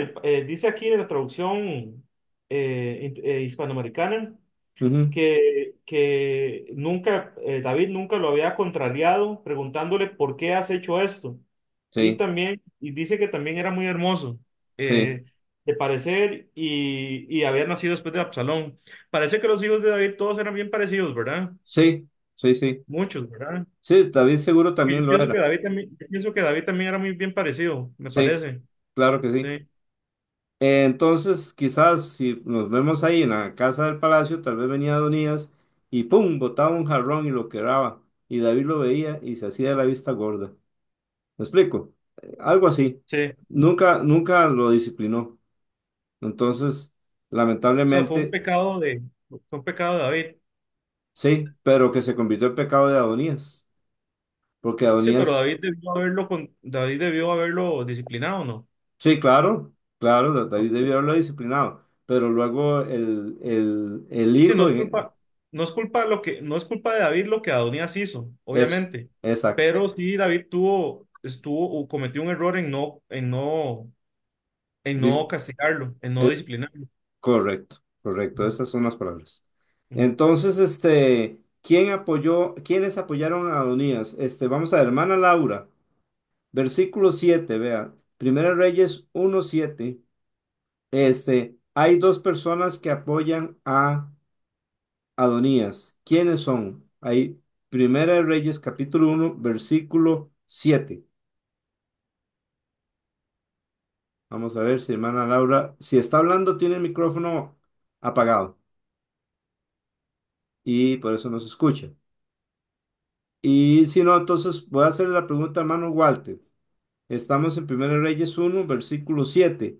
dice aquí en la traducción hispanoamericana Ujú, que nunca, David nunca lo había contrariado preguntándole por qué has hecho esto. Y sí, también, y dice que también era muy hermoso sí. de parecer y había nacido después de Absalón. Parece que los hijos de David todos eran bien parecidos, ¿verdad? Sí, sí, sí. Muchos, ¿verdad? Sí, David seguro Porque también lo era. Yo pienso que David también era muy bien parecido, me Sí, parece. claro que sí. Sí, Entonces, quizás si nos vemos ahí en la casa del palacio, tal vez venía Adonías y ¡pum! Botaba un jarrón y lo quebraba. Y David lo veía y se hacía de la vista gorda. ¿Me explico? Algo así. sí. Nunca lo disciplinó. Entonces, O sea, lamentablemente, fue un pecado de David. sí, pero que se convirtió en pecado de Adonías. Porque Sí, pero Adonías, David debió haberlo disciplinado, ¿no? sí, claro, claro, David debió haberlo disciplinado. Pero luego el Sí, hijo, no es culpa de David lo que Adonías hizo, eso, obviamente. exacto. Pero sí, David cometió un error en Dis- no castigarlo, en no Es disciplinarlo. correcto, correcto, esas son las palabras. Ujú. Entonces, quiénes apoyaron a Adonías? Vamos a ver, hermana Laura, versículo 7, vea, Primera Reyes 1:7. Hay dos personas que apoyan a Adonías. ¿Quiénes son? Ahí, Primera de Reyes, capítulo 1, versículo 7. Vamos a ver si hermana Laura, si está hablando, tiene el micrófono apagado y por eso no se escucha. Y si no, entonces voy a hacer la pregunta a hermano Walter. Estamos en Primera de Reyes 1, versículo 7.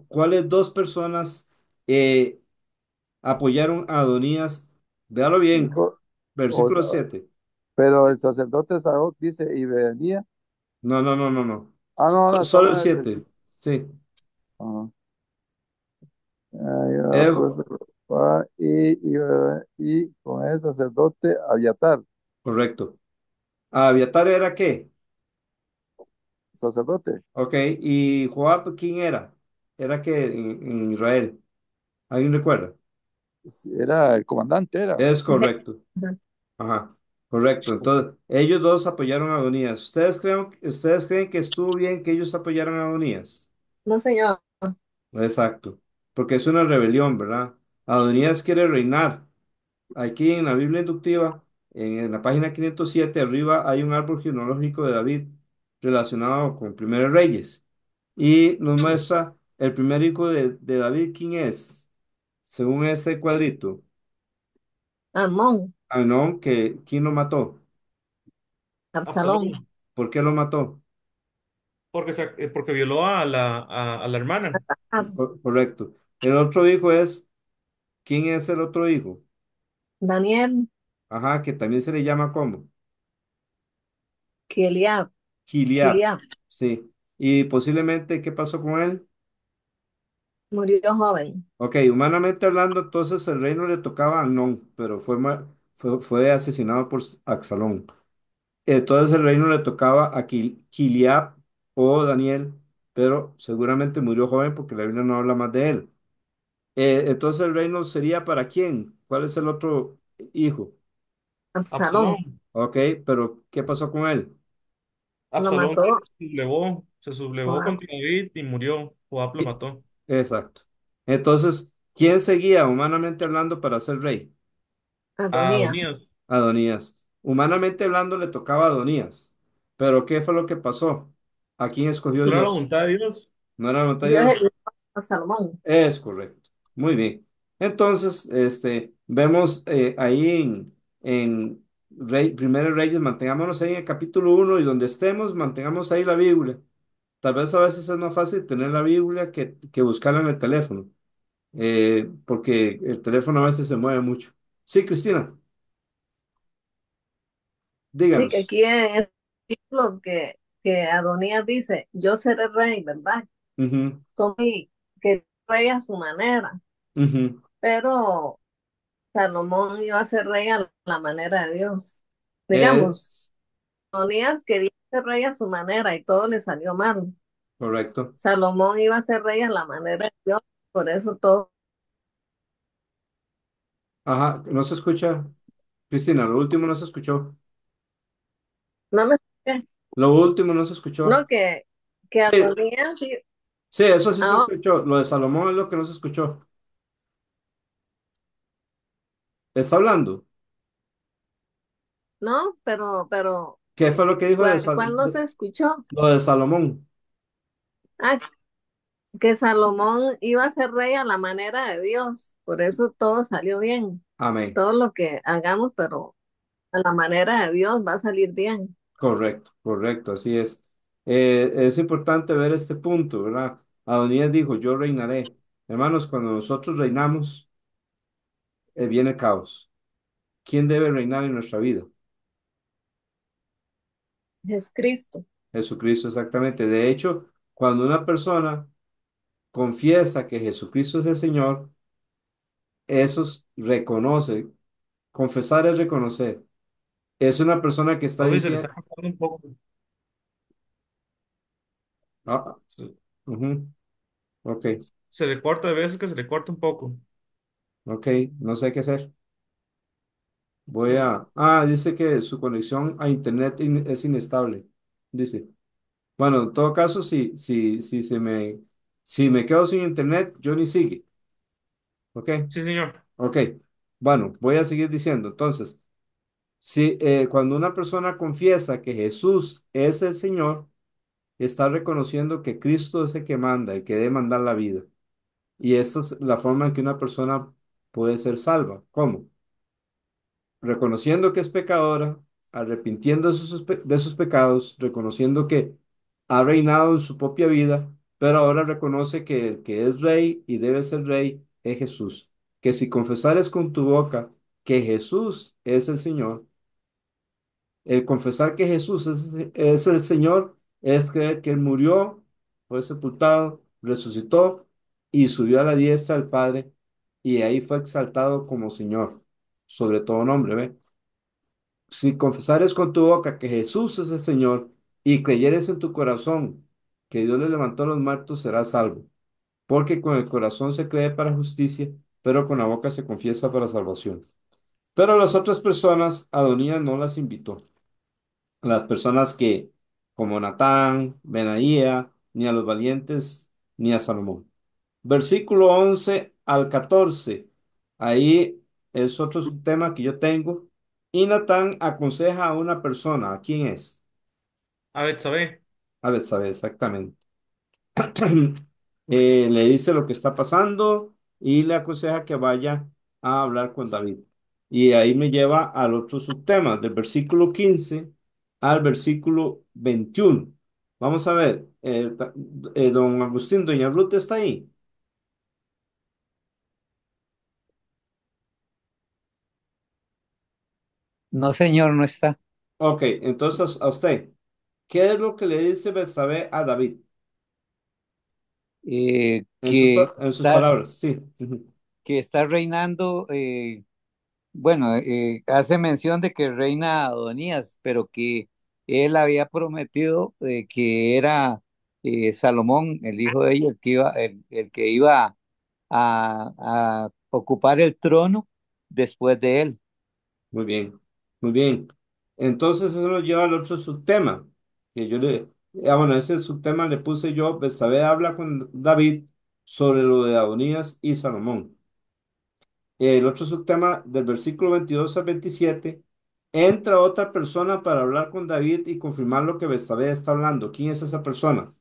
¿Cuáles dos personas eh, apoyaron a Adonías? Véalo bien, Dijo, o versículo sea, 7. pero el sacerdote Sadoc dice, y venía. No, no, no, no, no. Ah, no, no, Solo el estamos en el 7. Sí. ajá. Ahí va, Eh, pues, y con el sacerdote Abiatar, correcto. ¿Abiatar era qué? sacerdote, Ok. ¿Y Joab quién era? Era que en Israel. ¿Alguien recuerda? sí, era el comandante, era. Es Je- correcto. Ajá. Correcto. Entonces, ellos dos apoyaron a Adonías. ¿Ustedes creen que estuvo bien que ellos apoyaran a Adonías? No, señor. Exacto. Porque es una rebelión, ¿verdad? Adonías quiere reinar. Aquí en la Biblia inductiva, en la página 507 arriba hay un árbol genealógico de David relacionado con Primeros Reyes. Y nos muestra el primer hijo de David, ¿quién es? Según este cuadrito. Amón, Amnón, que, ¿quién lo mató? Absalón, Absalón, ¿Por qué lo mató? porque violó a la hermana. Correcto. El otro hijo es, ¿quién es el otro hijo? Daniel, Ajá, que también se le llama como Kiliab, Gilead. Kiliab, Sí. Y posiblemente, ¿qué pasó con él? murió joven. Ok, humanamente hablando, entonces el reino le tocaba a Amnón, pero fue asesinado por Absalón. Entonces el reino le tocaba a Gilead o Daniel, pero seguramente murió joven porque la Biblia no habla más de él. Entonces el reino sería para quién? ¿Cuál es el otro hijo? Absalón, Absalón, Ok, pero ¿qué pasó con él? lo Absalón mató. se sublevó contra David y murió. Joab lo Y- mató. Exacto. Entonces, ¿quién seguía humanamente hablando para ser rey? A Adonías. Adonías. Adonías. Humanamente hablando le tocaba a Adonías. Pero ¿qué fue lo que pasó? ¿A quién escogió No era la Dios? voluntad de Dios. ¿No era la voluntad de Dios Dios? eligió a Salomón. Es correcto. Muy bien. Entonces, vemos ahí en Primeros Reyes, mantengámonos ahí en el capítulo 1 y donde estemos, mantengamos ahí la Biblia. Tal vez a veces es más fácil tener la Biblia que buscarla en el teléfono, porque el teléfono a veces se mueve mucho. Sí, Cristina, Sí, que díganos. aquí en el título que Adonías dice, yo seré rey, ¿verdad? Ujú, Como que rey a su manera. ujú. Pero Salomón iba a ser rey a la manera de Dios. Digamos, Es Adonías quería ser rey a su manera y todo le salió mal. correcto. Salomón iba a ser rey a la manera de Dios, por eso todo. Ajá, no se escucha. Cristina, lo último no se escuchó. No me expliqué. Lo último no se escuchó. No, que Sí, Adonías, sí, eso sí se ahora, escuchó. Lo de Salomón es lo que no se escuchó. ¿Está hablando? no, pero, ¿Qué fue lo que dijo ¿cuál no se escuchó? lo de Salomón? Ah, que Salomón iba a ser rey a la manera de Dios, por eso todo salió bien. Amén. Todo lo que hagamos, pero a la manera de Dios va a salir bien. Correcto, correcto, así es. Es importante ver este punto, ¿verdad? Adonías dijo, yo reinaré. Hermanos, cuando nosotros reinamos, viene caos. ¿Quién debe reinar en nuestra vida? Jesucristo. Jesucristo, exactamente. De hecho, cuando una persona confiesa que Jesucristo es el Señor, eso reconoce. Confesar es reconocer. Es una persona que está Bobby se le está diciendo, cortando un poco. ah, Se, ujú, ok, se le corta, de veces que se le corta un poco. ok, no sé qué hacer. Dice que su conexión a internet es inestable. Dice, bueno, en todo caso, si me quedo sin internet, Johnny sigue. Ok, Sí, señor. ok. Bueno, voy a seguir diciendo. Entonces, Sí, cuando una persona confiesa que Jesús es el Señor, está reconociendo que Cristo es el que manda, el que debe mandar la vida. Y esta es la forma en que una persona puede ser salva. ¿Cómo? Reconociendo que es pecadora, arrepintiendo de sus pecados, reconociendo que ha reinado en su propia vida, pero ahora reconoce que el que es rey y debe ser rey es Jesús. Que si confesares con tu boca que Jesús es el Señor, el confesar que Jesús es el Señor es creer que Él murió, fue sepultado, resucitó y subió a la diestra del Padre y ahí fue exaltado como Señor, sobre todo nombre, ¿ve? Si confesares con tu boca que Jesús es el Señor y creyeres en tu corazón que Dios le levantó a los muertos, serás salvo. Porque con el corazón se cree para justicia, pero con la boca se confiesa para salvación. Pero a las otras personas, Adonías no las invitó. Las personas que, como Natán, Benaía, ni a los valientes, ni a Salomón. Versículo 11 al 14. Ahí es otro subtema que yo tengo. Y Natán aconseja a una persona. ¿A quién es? A Betsabé. A ver, sabe exactamente. Le dice lo que está pasando y le aconseja que vaya a hablar con David. Y ahí me lleva al otro subtema, del versículo 15 al versículo 21. Vamos a ver, don Agustín, doña Ruth está ahí. No, señor, no está. Ok, entonces a usted, ¿qué es lo que le dice Betsabé a David? Que En sus está, palabras, sí. Ujú. que está reinando, bueno, hace mención de que reina Adonías, pero que él había prometido que era Salomón, el hijo de ella, el que iba a ocupar el trono después de él. Muy bien, muy bien. Entonces eso nos lleva al otro subtema, que yo le, bueno, ese subtema le puse yo, Betsabé habla con David sobre lo de Adonías y Salomón. El otro subtema del versículo 22 al 27, entra otra persona para hablar con David y confirmar lo que Betsabé está hablando. ¿Quién es esa persona?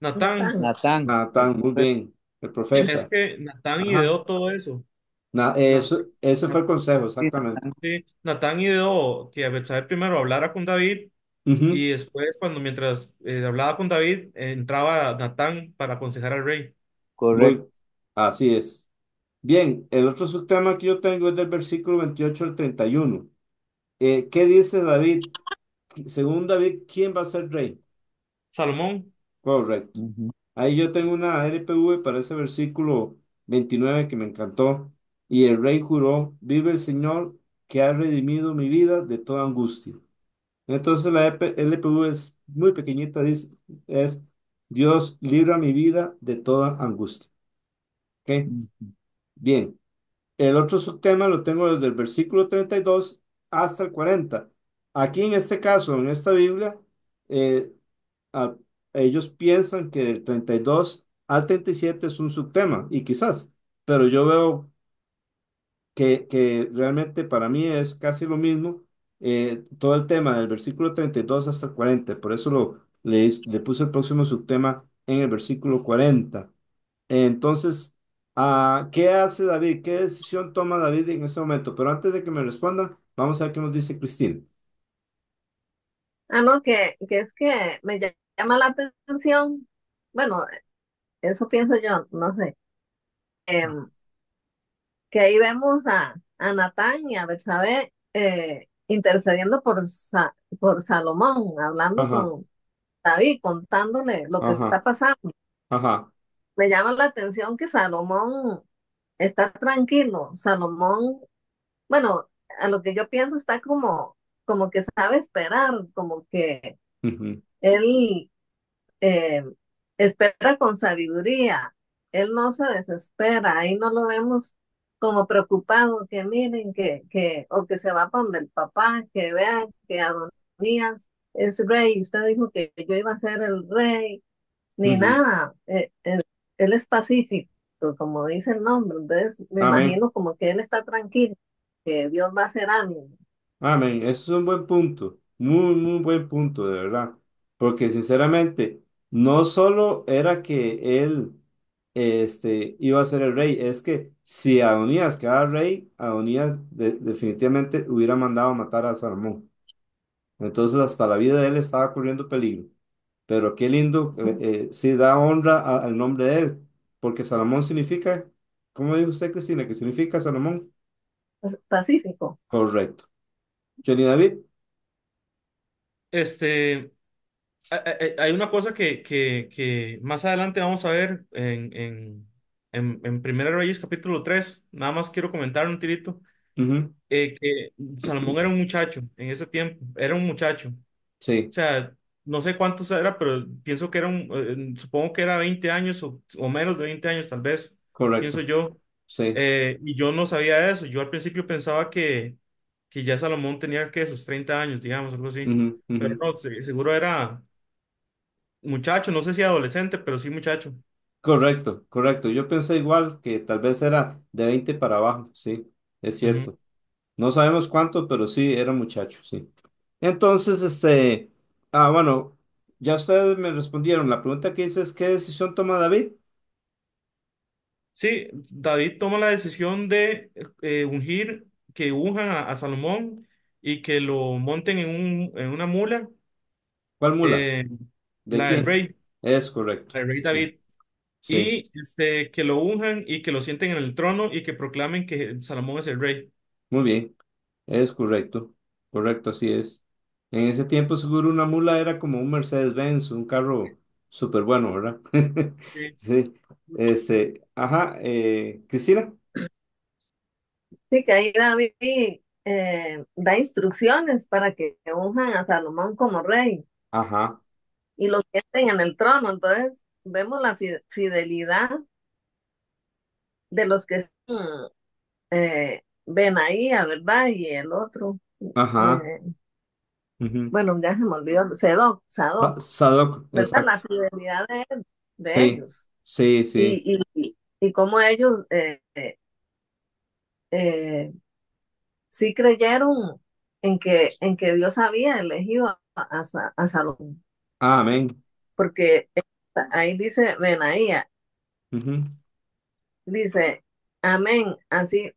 Natán. Natán, el Natán, muy profeta. bien, el Es profeta. que Natán Ajá. ideó todo eso. Eso, Natán, ese fue el consejo, Sí, exactamente. Natán, sí, Natán ideó que Betsabé primero hablara con David Ujú. y después, cuando mientras hablaba con David, entraba Natán para aconsejar al rey. correcto. Muy, así es. Bien, el otro subtema que yo tengo es del versículo 28 al 31. ¿Qué dice David? Según David, ¿quién va a ser rey? Salomón. Correcto. Ujú. Ahí yo tengo una LPV para ese versículo 29 que me encantó. Y el rey juró, vive el Señor que ha redimido mi vida de toda angustia. Entonces la LPV es muy pequeñita, dice, es Dios libra mi vida de toda angustia. ¿Ok? Ujú. Bien. El otro subtema lo tengo desde el versículo 32 hasta el 40. Aquí en este caso, en esta Biblia, eh, a- ellos piensan que del 32 al 37 es un subtema, y quizás, pero yo veo que realmente para mí es casi lo mismo, todo el tema del versículo 32 hasta el 40. Por eso le puse el próximo subtema en el versículo 40. Entonces, ¿qué hace David? ¿Qué decisión toma David en ese momento? Pero antes de que me respondan, vamos a ver qué nos dice Cristina. Ah, no, que es que me llama la atención. Bueno, eso pienso yo, no sé. em, que ahí vemos a Natán y a Betsabé intercediendo por Salomón, hablando Ajá, con David, contándole lo que está ajá, pasando. ajá. Me llama la atención que Salomón está tranquilo. Salomón, bueno, a lo que yo pienso está como que sabe esperar, como que Ujú, él eh, espera con sabiduría, él no se desespera, ahí no lo vemos como preocupado, que miren, o que se va para donde el papá, que vea que Adonías es rey, y usted dijo que yo iba a ser el rey, ni ujú. nada, él es pacífico, como dice el nombre, entonces me Amén. imagino como que él está tranquilo, que Dios va a hacer algo. Amén. Eso es un buen punto. Muy, muy buen punto, de verdad. Porque sinceramente, no solo era que él iba a ser el rey, es que si Adonías quedaba rey, Adonías definitivamente hubiera mandado a matar a Salomón. Entonces, hasta la vida de él estaba corriendo peligro. Pero qué lindo, sí da honra al nombre de él. Porque Salomón significa, ¿cómo dijo usted, Cristina? ¿Qué significa Salomón? Pacífico. Correcto. Johnny David. Este, hay una cosa que más adelante vamos a ver en Primera Reyes capítulo 3. Nada más quiero comentar un tirito. Ujú. Que Salomón era un muchacho en ese tiempo, era un muchacho. O Sí. sea, no sé cuántos era, pero pienso que supongo que era 20 años o menos de 20 años tal vez, pienso Correcto, yo. sí. Y yo no sabía eso. Yo al principio pensaba que ya Salomón tenía que sus 30 años, digamos, algo así. Ujú, ujú. Pero no, seguro era muchacho, no sé si adolescente, pero sí muchacho. Correcto, correcto. Yo pensé igual que tal vez era de 20 para abajo, sí, es Ujú. cierto. No sabemos cuánto, pero sí, era muchacho, sí. Entonces, bueno, ya ustedes me respondieron. La pregunta que hice es, ¿qué decisión toma David? Sí, David toma la decisión de ungir, que unjan a Salomón y que lo monten en una mula, ¿Cuál mula? eh, ¿De la del quién? rey, Es correcto. la del rey Sí, David, sí, y que lo unjan y que lo sienten en el trono y que proclamen que Salomón es el rey. muy bien, es correcto. Correcto, así es. En ese tiempo seguro una mula era como un Mercedes-Benz, un carro súper bueno, ¿verdad? Sí. Sí, ajá, Cristina. Sí, que ahí David da instrucciones para que unjan a Salomón como rey Ajá, y lo sienten en el trono. Entonces, vemos la fidelidad de los que son Benaía, ¿verdad? Y el otro, ajá. eh, Ujú. bueno, ya se me olvidó, Sadoc, Sadoc, ¿verdad? La exacto. fidelidad de Sí, ellos. sí, sí. Y cómo ellos eh, sí creyeron en que Dios había elegido a Salomón, Amén. porque ahí dice Benaía, Ujú. dice, amén, así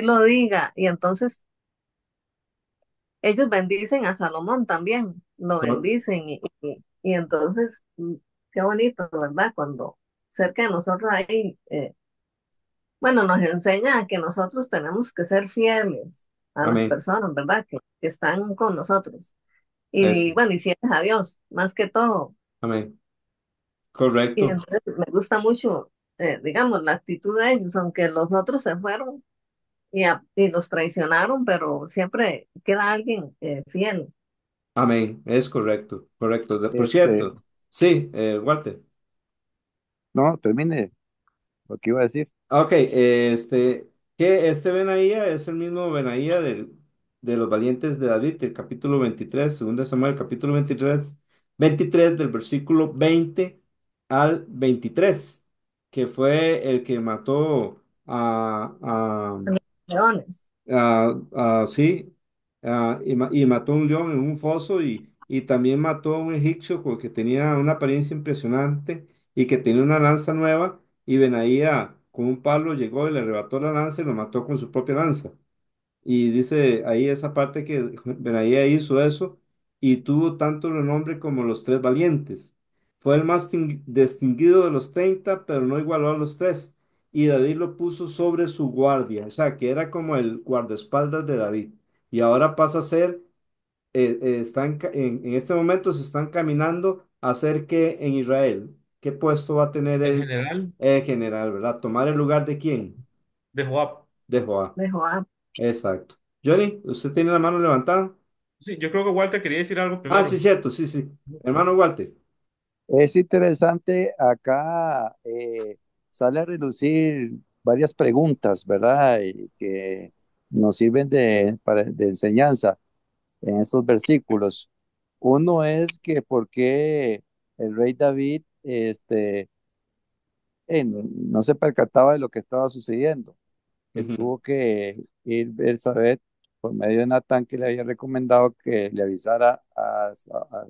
lo diga, y entonces ellos bendicen a Salomón también, lo Cor- bendicen, y entonces, qué bonito, ¿verdad? Cuando cerca de nosotros hay, bueno, nos enseña a que nosotros tenemos que ser fieles a las Amén. personas, ¿verdad? Que están con nosotros. Y Eso. bueno, y fieles a Dios, más que todo. Amén. Y Correcto. entonces me gusta mucho, digamos, la actitud de ellos, aunque los otros se fueron y los traicionaron, pero siempre queda alguien fiel. Amén. Es correcto. Correcto. Por Este, cierto, sí, Walter. no, termine lo que iba a decir. Ok, que este Benaía es el mismo Benaía de los valientes de David, del capítulo 23, segundo Samuel, capítulo 23 del versículo 20 al 23, que fue el que mató Leones. sí, y mató un león en un foso y también mató a un egipcio porque tenía una apariencia impresionante y que tenía una lanza nueva y Benaía con un palo llegó y le arrebató la lanza y lo mató con su propia lanza. Y dice ahí esa parte que Benaía hizo eso y tuvo tanto renombre como los tres valientes. Fue el más distinguido de los 30 pero no igualó a los tres. Y David lo puso sobre su guardia, o sea, que era como el guardaespaldas de David. Y ahora pasa a ser, en este momento se están caminando a ser que en Israel. ¿Qué puesto va a tener El el general general, verdad? ¿Tomar el lugar de quién? de Joab. De Joab. De Joab. Exacto. Johnny, ¿usted tiene la mano levantada? Sí, yo creo que Walter quería decir algo Ah, sí, primero. cierto, sí, sí. Hermano Walter. Es interesante, acá sale a relucir varias preguntas, ¿verdad? Y que nos sirven de enseñanza en estos versículos. Uno es que por qué el rey David no se percataba de lo que estaba sucediendo. que ujú, tuvo que ir Belsabé por medio de Natán que le había recomendado que le avisara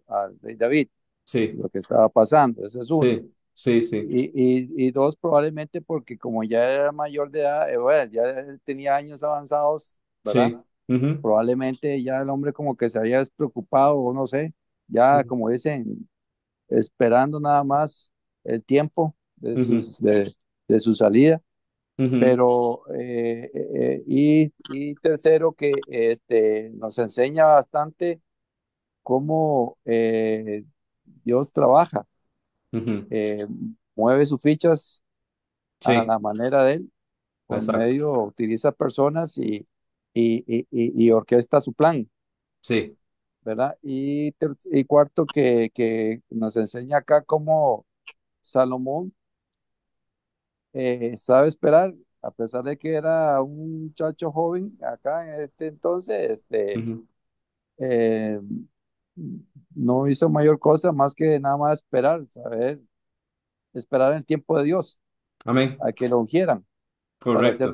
al rey David sí, lo que estaba pasando. Eso es uno. sí, sí, sí, Y dos, probablemente porque como ya era mayor de edad, bueno, ya él tenía años avanzados, ¿verdad? sí, ujú, Probablemente ya el hombre como que se había despreocupado, o no sé, ya ujú, como dicen, esperando nada más el tiempo ujú, de su salida. ujú, Pero, y tercero, que nos enseña bastante cómo Dios trabaja, ujú. eh, mueve sus fichas a Sí, la manera de él, por exacto, medio, utiliza personas y orquesta su plan, sí, ¿verdad? Y cuarto, que nos enseña acá cómo Salomón sabe esperar, a pesar de que era un muchacho joven acá en este entonces, ujú. eh, no hizo mayor cosa más que nada más esperar, saber esperar el tiempo de Dios Amén, a que lo ungieran correcto,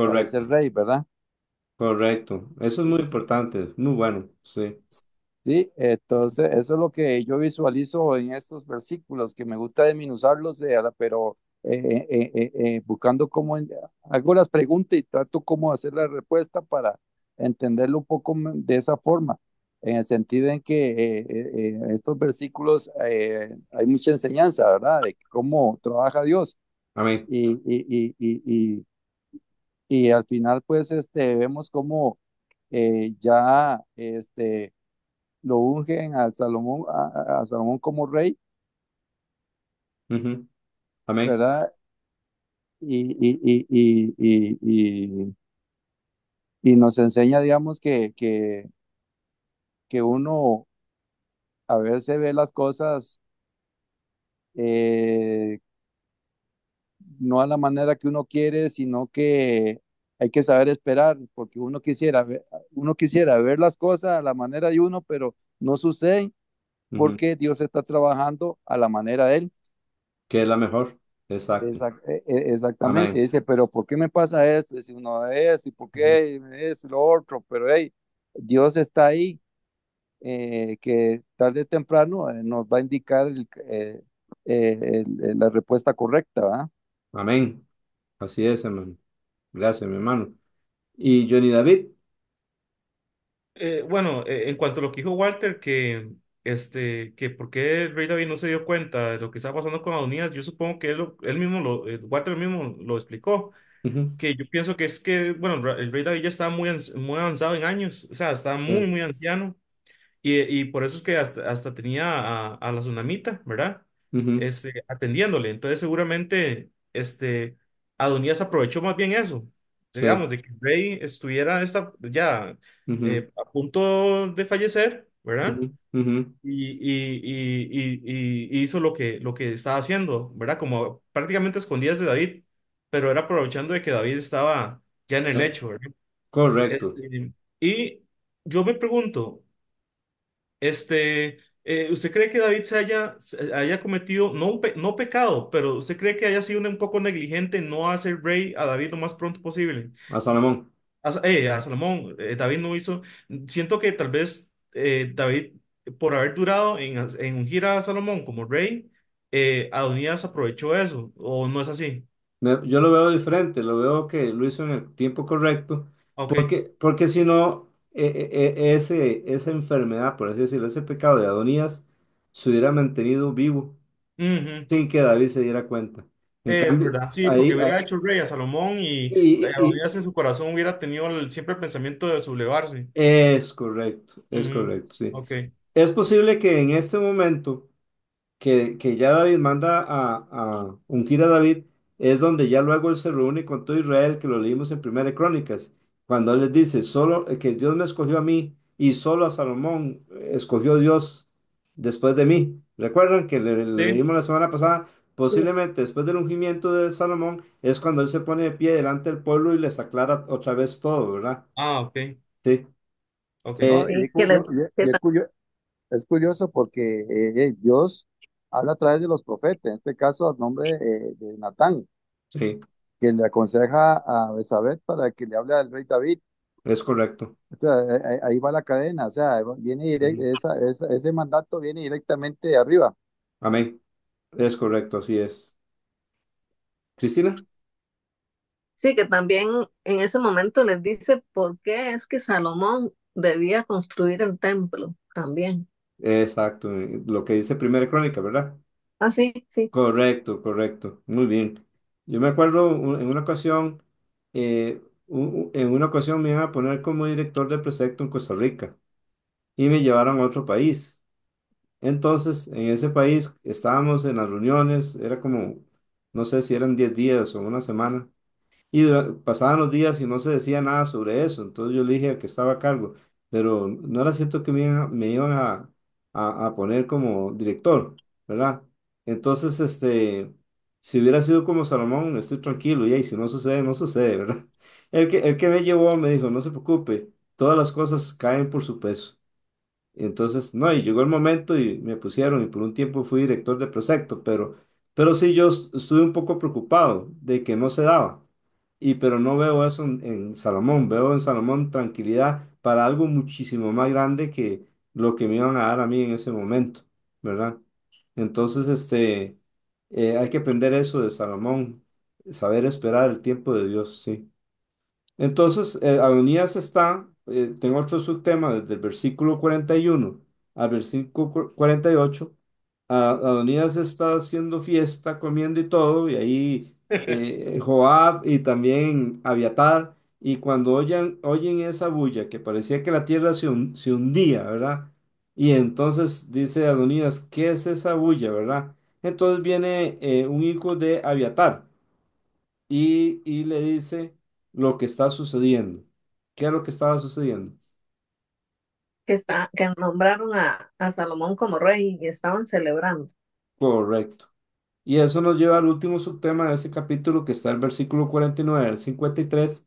para ser correcto, rey, ¿verdad? correcto. Eso es muy importante, muy bueno, sí, Sí, entonces eso es lo que yo visualizo en estos versículos, que me gusta desminuzarlos, pero buscando hago las preguntas y trato cómo hacer la respuesta para entenderlo un poco de esa forma, en el sentido en que en estos versículos hay mucha enseñanza, ¿verdad? De cómo trabaja Dios amén. y, y, y, y, y, y al final pues vemos cómo ya lo ungen a Salomón como rey, Ujú, amén. ¿verdad? Y, y, y, y, y, y, y nos enseña, digamos, que uno a veces ve las cosas eh, no a la manera que uno quiere, sino que hay que saber esperar, porque uno quisiera ver las cosas a la manera de uno, pero no sucede Ujú. porque Dios está trabajando a la manera de él. Que es la mejor, exacto, Exactamente, amén, dice, pero ¿por qué me pasa esto? Si uno es, y por ujú, qué es lo otro, pero hey, Dios está ahí, que tarde o temprano nos va a indicar la respuesta correcta, ¿verdad? amén. Así es, hermano. Gracias, mi hermano. Y Johnny David, Bueno, en cuanto a lo que dijo Walter, que por qué el rey David no se dio cuenta de lo que estaba pasando con Adonías, yo supongo que él mismo, Walter mismo lo explicó, ujú, que yo pienso que es que, bueno, el rey David ya estaba muy avanzado en años, o sea, estaba sí, muy anciano, y por eso es que hasta tenía a la tsunamita, ¿verdad? ujú, Atendiéndole. Entonces, seguramente, Adonías aprovechó más bien eso, sí, digamos, de que el rey estuviera ya ujú, a punto de fallecer, ¿verdad? ujú, ujú, Y hizo lo que estaba haciendo, ¿verdad? Como prácticamente escondidas de David, pero era aprovechando de que David estaba ya en el ah, lecho, ¿verdad? correcto. Este, y yo me pregunto, ¿usted cree que David se haya cometido, no pecado, pero usted cree que haya sido un poco negligente en no hacer rey a David lo más pronto posible? A Salomón. A Salomón, David no hizo, siento que tal vez David, por haber durado en ungir a Salomón como rey, Adonías aprovechó eso, o no es así. Yo lo veo diferente, lo veo que lo hizo en el tiempo correcto, Ok. porque si no, esa enfermedad, por así decirlo, ese pecado de Adonías se hubiera mantenido vivo Ujú. sin que David se diera cuenta. En Es cambio, verdad, sí, porque hubiera hecho rey a Salomón y y Adonías en su corazón hubiera tenido siempre el pensamiento de sublevarse. es Ujú. correcto, sí. Ok. Es posible que en este momento que ya David manda a ungir a David, es donde ya luego él se reúne con todo Israel, que lo leímos en Primera de Crónicas, cuando él les dice, solo que Dios me escogió a mí y solo a Salomón escogió Dios después de mí. ¿Recuerdan que le Sí. leímos la semana pasada? Posiblemente después del ungimiento de Salomón es cuando él se pone de pie delante del pueblo y les aclara otra vez todo, ¿verdad? Ah, ok. Sí. Ok. ¿No? Eh, Sí, que le, que Es curioso porque Dios habla a través de los profetas, en este caso a nombre de Natán, sí. que le aconseja a Besabet para que le hable al rey David. Es correcto. O sea, ahí va la cadena, o sea, Ujú. ese mandato viene directamente de arriba. Amén. Es correcto, así es. Cristina. Sí, que también en ese momento les dice por qué es que Salomón debía construir el templo también. Exacto. Lo que dice Primera Crónica, ¿verdad? Ah, sí, sí. Correcto, correcto. Muy bien. Yo me acuerdo en una ocasión me iban a poner como director de precepto en Costa Rica y me llevaron a otro país. Entonces, en ese país estábamos en las reuniones, era como, no sé si eran 10 días o una semana. Y pasaban los días y no se decía nada sobre eso. Entonces yo le dije al que estaba a cargo, pero no era cierto que me iban a poner como director, ¿verdad? Entonces, si hubiera sido como Salomón, estoy tranquilo, y ahí, si no sucede, no sucede, ¿verdad? El que me llevó me dijo, no se preocupe, todas las cosas caen por su peso. Y entonces, no, y llegó el momento y me pusieron y por un tiempo fui director de proyecto, pero sí yo estuve un poco preocupado de que no se daba. Pero no veo eso en Salomón, veo en Salomón tranquilidad para algo muchísimo más grande que lo que me iban a dar a mí en ese momento, ¿verdad? Entonces, hay que aprender eso de Salomón, saber esperar el tiempo de Dios, sí. Entonces, Adonías está, tengo otro subtema, desde el versículo 41 al versículo 48. Adonías está haciendo fiesta, comiendo y todo, y ahí Joab y también Abiatar, y cuando oyen esa bulla, que parecía que la tierra se hundía, ¿verdad? Y entonces dice Adonías, ¿qué es esa bulla, verdad? Entonces viene un hijo de Abiatar y le dice lo que está sucediendo. ¿Qué es lo que estaba sucediendo? Que nombraron a Salomón como rey y estaban celebrando. Correcto. Y eso nos lleva al último subtema de ese capítulo que está el versículo 49 al 53.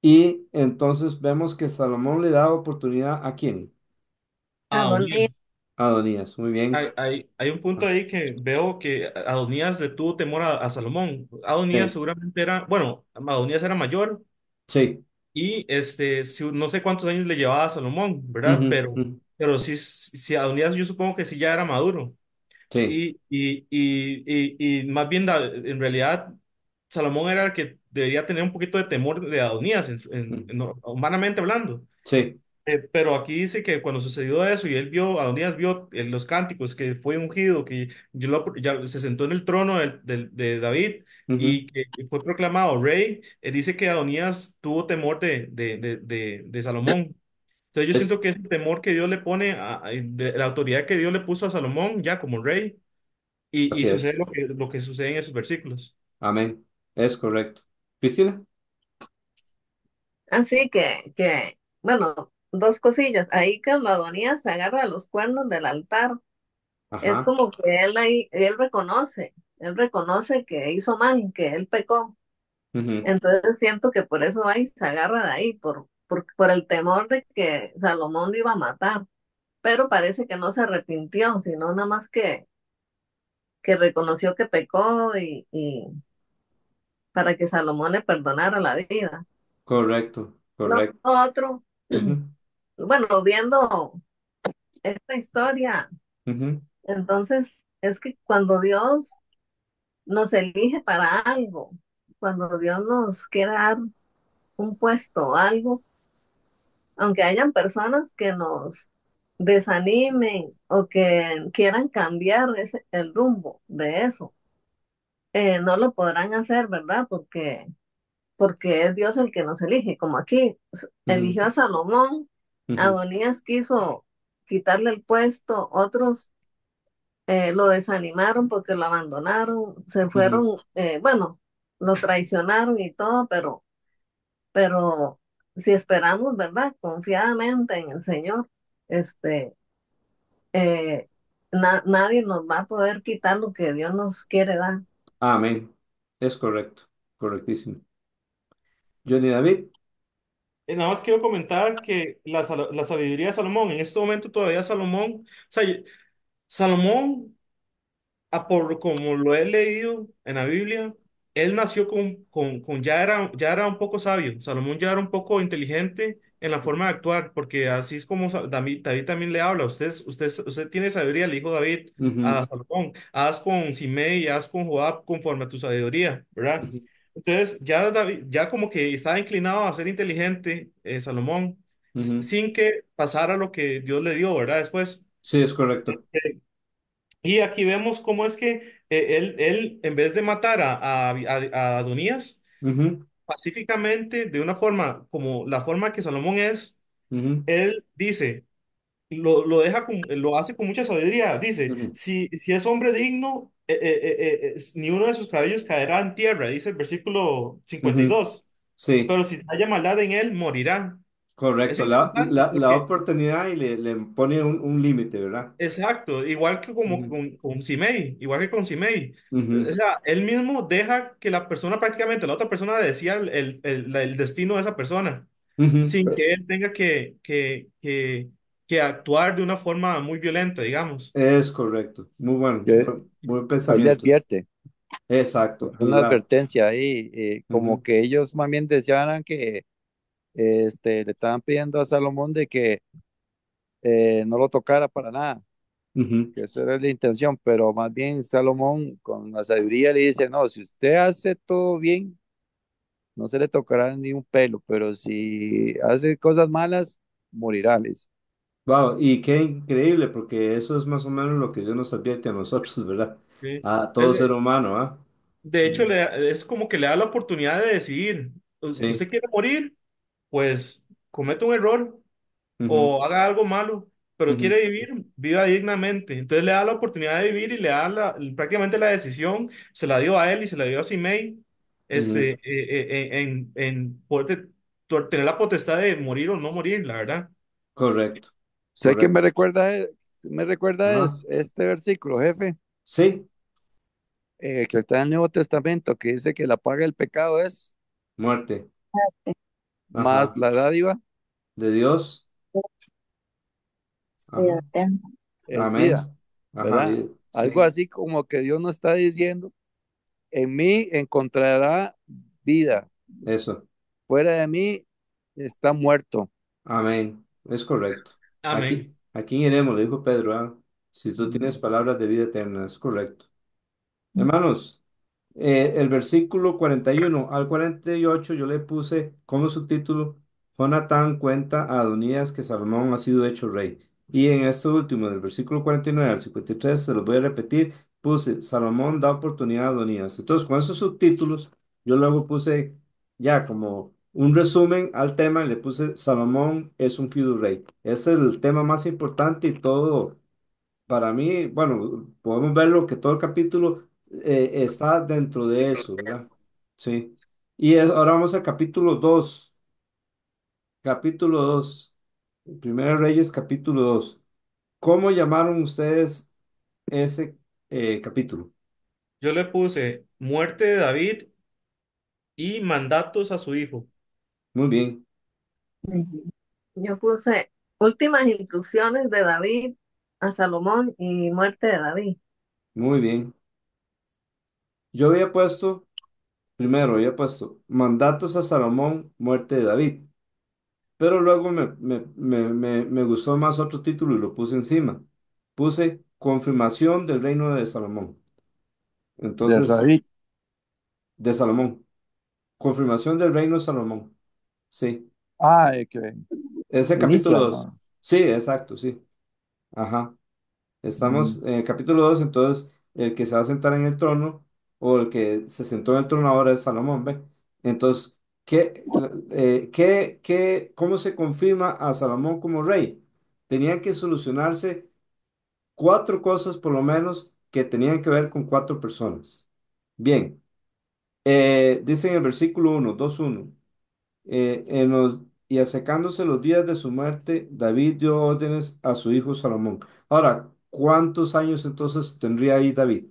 Y entonces vemos que Salomón le da oportunidad ¿a quién? Adonías, Adonías. A Adonías. Muy bien. Hay un punto Ah, ahí que veo que Adonías le tuvo temor a Salomón. Adonías sí. seguramente era, bueno, Adonías era mayor Sí. y no sé cuántos años le llevaba a Salomón, ¿verdad? Ujú, Pero, ujú. pero sí, sí Adonías yo supongo que sí ya era maduro. Sí. Y más bien, en realidad, Salomón era el que debería tener un poquito de temor de Adonías, Ujú. humanamente hablando. Sí. Pero aquí dice que cuando sucedió eso y él vio, Adonías vio los cánticos, que fue ungido, que ya se sentó en el trono de David Ujú. y que fue proclamado rey, dice que Adonías tuvo temor de Salomón. Entonces yo siento Es, que ese temor que Dios le pone, de la autoridad que Dios le puso a Salomón ya como rey, y así sucede es. lo que sucede en esos versículos. Amén. Es correcto. Cristina. así bueno, dos cosillas. Ahí cuando Adonías se agarra a los cuernos del altar, es Ajá. como que él ahí, él reconoce que hizo mal, que él pecó. Ujú. Entonces siento que por eso ahí se agarra de ahí, por el temor de que Salomón lo iba a matar. Pero parece que no se arrepintió, sino nada más que reconoció que pecó y para que Salomón le perdonara la vida. Correcto. Lo Correcto. otro, Ujú. bueno, viendo esta historia, Ujú. entonces es que cuando Dios nos elige para algo, cuando Dios nos quiere dar un puesto o algo, aunque hayan personas que nos desanimen o que quieran cambiar el rumbo de eso, no lo podrán hacer, ¿verdad? Porque es Dios el que nos elige, como aquí eligió a Ujú. Salomón, Ujú. Adonías quiso quitarle el puesto, otros lo desanimaron porque lo abandonaron, se Ujú. fueron, bueno, lo traicionaron y todo, pero si esperamos, ¿verdad? Confiadamente en el Señor, este, eh, nadie nos va a poder quitar lo que Dios nos quiere dar. Amén. Es correcto. Correctísimo. Johnny David. Nada más quiero comentar que la sabiduría de Salomón, en este momento todavía Salomón, o sea, Salomón, por como lo he leído en la Biblia, él nació ya era un poco sabio. Salomón ya era un poco inteligente en la forma de actuar, porque así es como David también le habla. Usted tiene sabiduría, le dijo David Ujú, a Salomón, haz con Simei y haz con Joab conforme a tu sabiduría, ¿verdad? ujú, Entonces ya David, ya como que estaba inclinado a ser inteligente, Salomón, ujú. sin que pasara lo que Dios le dio, ¿verdad? Después. Sí, es correcto. Y aquí vemos cómo es que él, en vez de matar a Adonías, Ujú, pacíficamente, de una forma como la forma que Salomón es, ujú, él dice, lo hace con mucha sabiduría. Dice, ujú, si es hombre digno, ni uno de sus cabellos caerá en tierra, dice el versículo cincuenta y ujú. dos Sí, pero si haya maldad en él, morirá. Es correcto. interesante La da porque oportunidad y le pone un límite, ¿verdad? exacto, igual que como Ujú, con Simei, igual que con Simei. O ujú, sea, él mismo deja que la persona, prácticamente la otra persona, decida el destino de esa persona, ujú. sin que él tenga que actuar de una forma muy violenta, digamos. Es correcto. Muy bueno. Que Buen ahí le pensamiento. advierte, Exacto, una claro. advertencia ahí, como Ujú, que ellos más bien desearan que le estaban pidiendo a Salomón de que no lo tocara para nada, ujú, que esa era la intención, pero más bien Salomón con la sabiduría le dice, no, si usted hace todo bien, no se le tocará ni un pelo, pero si hace cosas malas, morirá, le dice. wow, y qué increíble, porque eso es más o menos lo que Dios nos advierte a nosotros, ¿verdad? ¿Sí? A todo ser humano, ¿ah? De hecho, Mm, es como que le da la oportunidad de decidir. sí. ¿Usted quiere morir? Pues comete un error Ujú, o haga algo malo, pero ujú, quiere vivir, viva dignamente. Entonces le da la oportunidad de vivir y le da prácticamente la decisión, se la dio a él y se la dio a Simei, ujú. en poder tener la potestad de morir o no morir, la verdad. Correcto, ¿Sé que correcto. me recuerda Ajá. es este versículo, jefe, Sí, que está en el Nuevo Testamento, que dice que la paga del pecado es muerte. más Ajá. la dádiva De Dios. Ajá. es vida, Amén. Ajá, ¿verdad? Algo sí, así como que Dios nos está diciendo, en mí encontrará vida, eso. fuera de mí está muerto. Amén. Es correcto. Amén. Aquí iremos, le dijo Pedro, ¿ah? Si tú tienes Mm. palabras de vida eterna, es correcto. Hermanos, el versículo 41 al 48 yo le puse como subtítulo, Jonatán cuenta a Adonías que Salomón ha sido hecho rey. Y en este último, del versículo 49 al 53 se los voy a repetir, puse, Salomón da oportunidad a Adonías. Entonces, con esos subtítulos, yo luego puse ya como un resumen al tema y le puse, Salomón es un rey. Es el tema más importante y todo para mí, bueno, podemos verlo que todo el capítulo está dentro de eso, ¿verdad? Sí. Ahora vamos al capítulo 2. Capítulo 2. Primera Reyes, capítulo 2. ¿Cómo llamaron ustedes ese capítulo? Yo le puse muerte de David y mandatos a su hijo. Muy bien, Ujú. Yo puse últimas instrucciones de David a Salomón y muerte de David. muy bien. Yo había puesto, primero había puesto mandatos a Salomón, muerte de David. Pero luego me gustó más otro título y lo puse encima. Puse confirmación del reino de Salomón. De Entonces, David. de Salomón. Confirmación del reino de Salomón. Sí. Ah, que Ese capítulo inicia, 2. ¿no? Sí, exacto, sí. Ajá. Mm. Estamos en el capítulo 2. Entonces el que se va a sentar en el trono o el que se sentó en el trono ahora es Salomón, ¿ve? Entonces, cómo se confirma a Salomón como rey? Tenían que solucionarse cuatro cosas por lo menos que tenían que ver con cuatro personas. Bien, dice en el versículo 1, 2:1, y acercándose los días de su muerte, David dio órdenes a su hijo Salomón. Ahora, ¿cuántos años entonces tendría ahí David?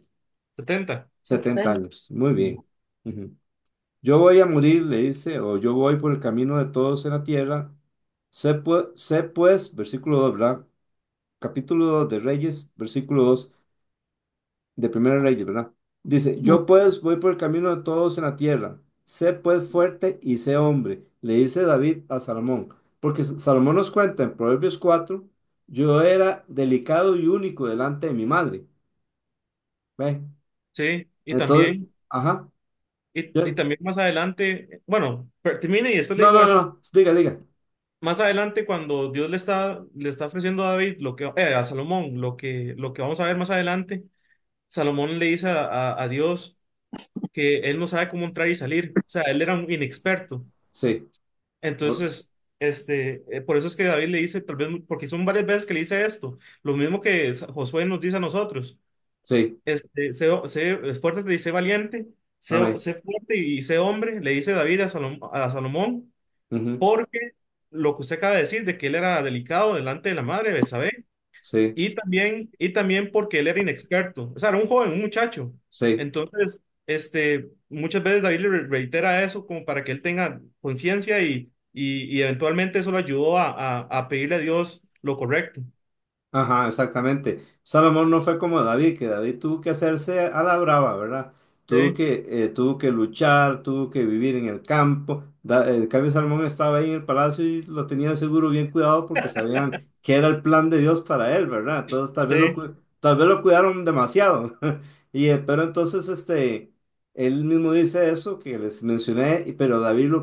70. 70 70. años. Muy bien. Ujú. Yo voy a morir, le dice, o yo voy por el camino de todos en la tierra. Sé pues, versículo 2, ¿verdad? Capítulo 2 de Reyes, versículo 2 de Primera Reyes, ¿verdad? Dice, Mu- yo pues voy por el camino de todos en la tierra. Sé pues fuerte y sé hombre, le dice David a Salomón. Porque Salomón nos cuenta en Proverbios 4, yo era delicado y único delante de mi madre. ¿Ve? Sí, Entonces, ajá. y también más adelante, bueno, termine y después le No, digo no, esto. no, diga, diga. Más adelante, cuando Dios le está ofreciendo a David, a Salomón, lo que vamos a ver más adelante, Salomón le dice a Dios que él no sabe cómo entrar y salir. O sea, él era un inexperto. Sí, o- Entonces, por eso es que David le dice, tal vez, porque son varias veces que le dice esto, lo mismo que Josué nos dice a nosotros. sí, Esfuérzate y sé valiente, amén. sé fuerte y sé hombre, le dice David a Salomón, Ujú, porque lo que usted acaba de decir, de que él era delicado delante de la madre de Betsabé, sí, y también porque él era inexperto, o sea, era un joven, un muchacho. sí. Entonces, muchas veces David le reitera eso como para que él tenga conciencia y eventualmente eso lo ayudó a pedirle a Dios lo correcto. Ajá, exactamente. Salomón no fue como David, que David tuvo que hacerse a la brava, ¿verdad? Sí, Tuvo que luchar, tuvo que vivir en el campo. En cambio, Salomón estaba ahí en el palacio y lo tenía seguro bien cuidado porque sabían que era el plan de Dios para él, ¿verdad? Entonces, sí, tal vez lo cuidaron demasiado. Pero entonces, él mismo dice eso que les mencioné, pero David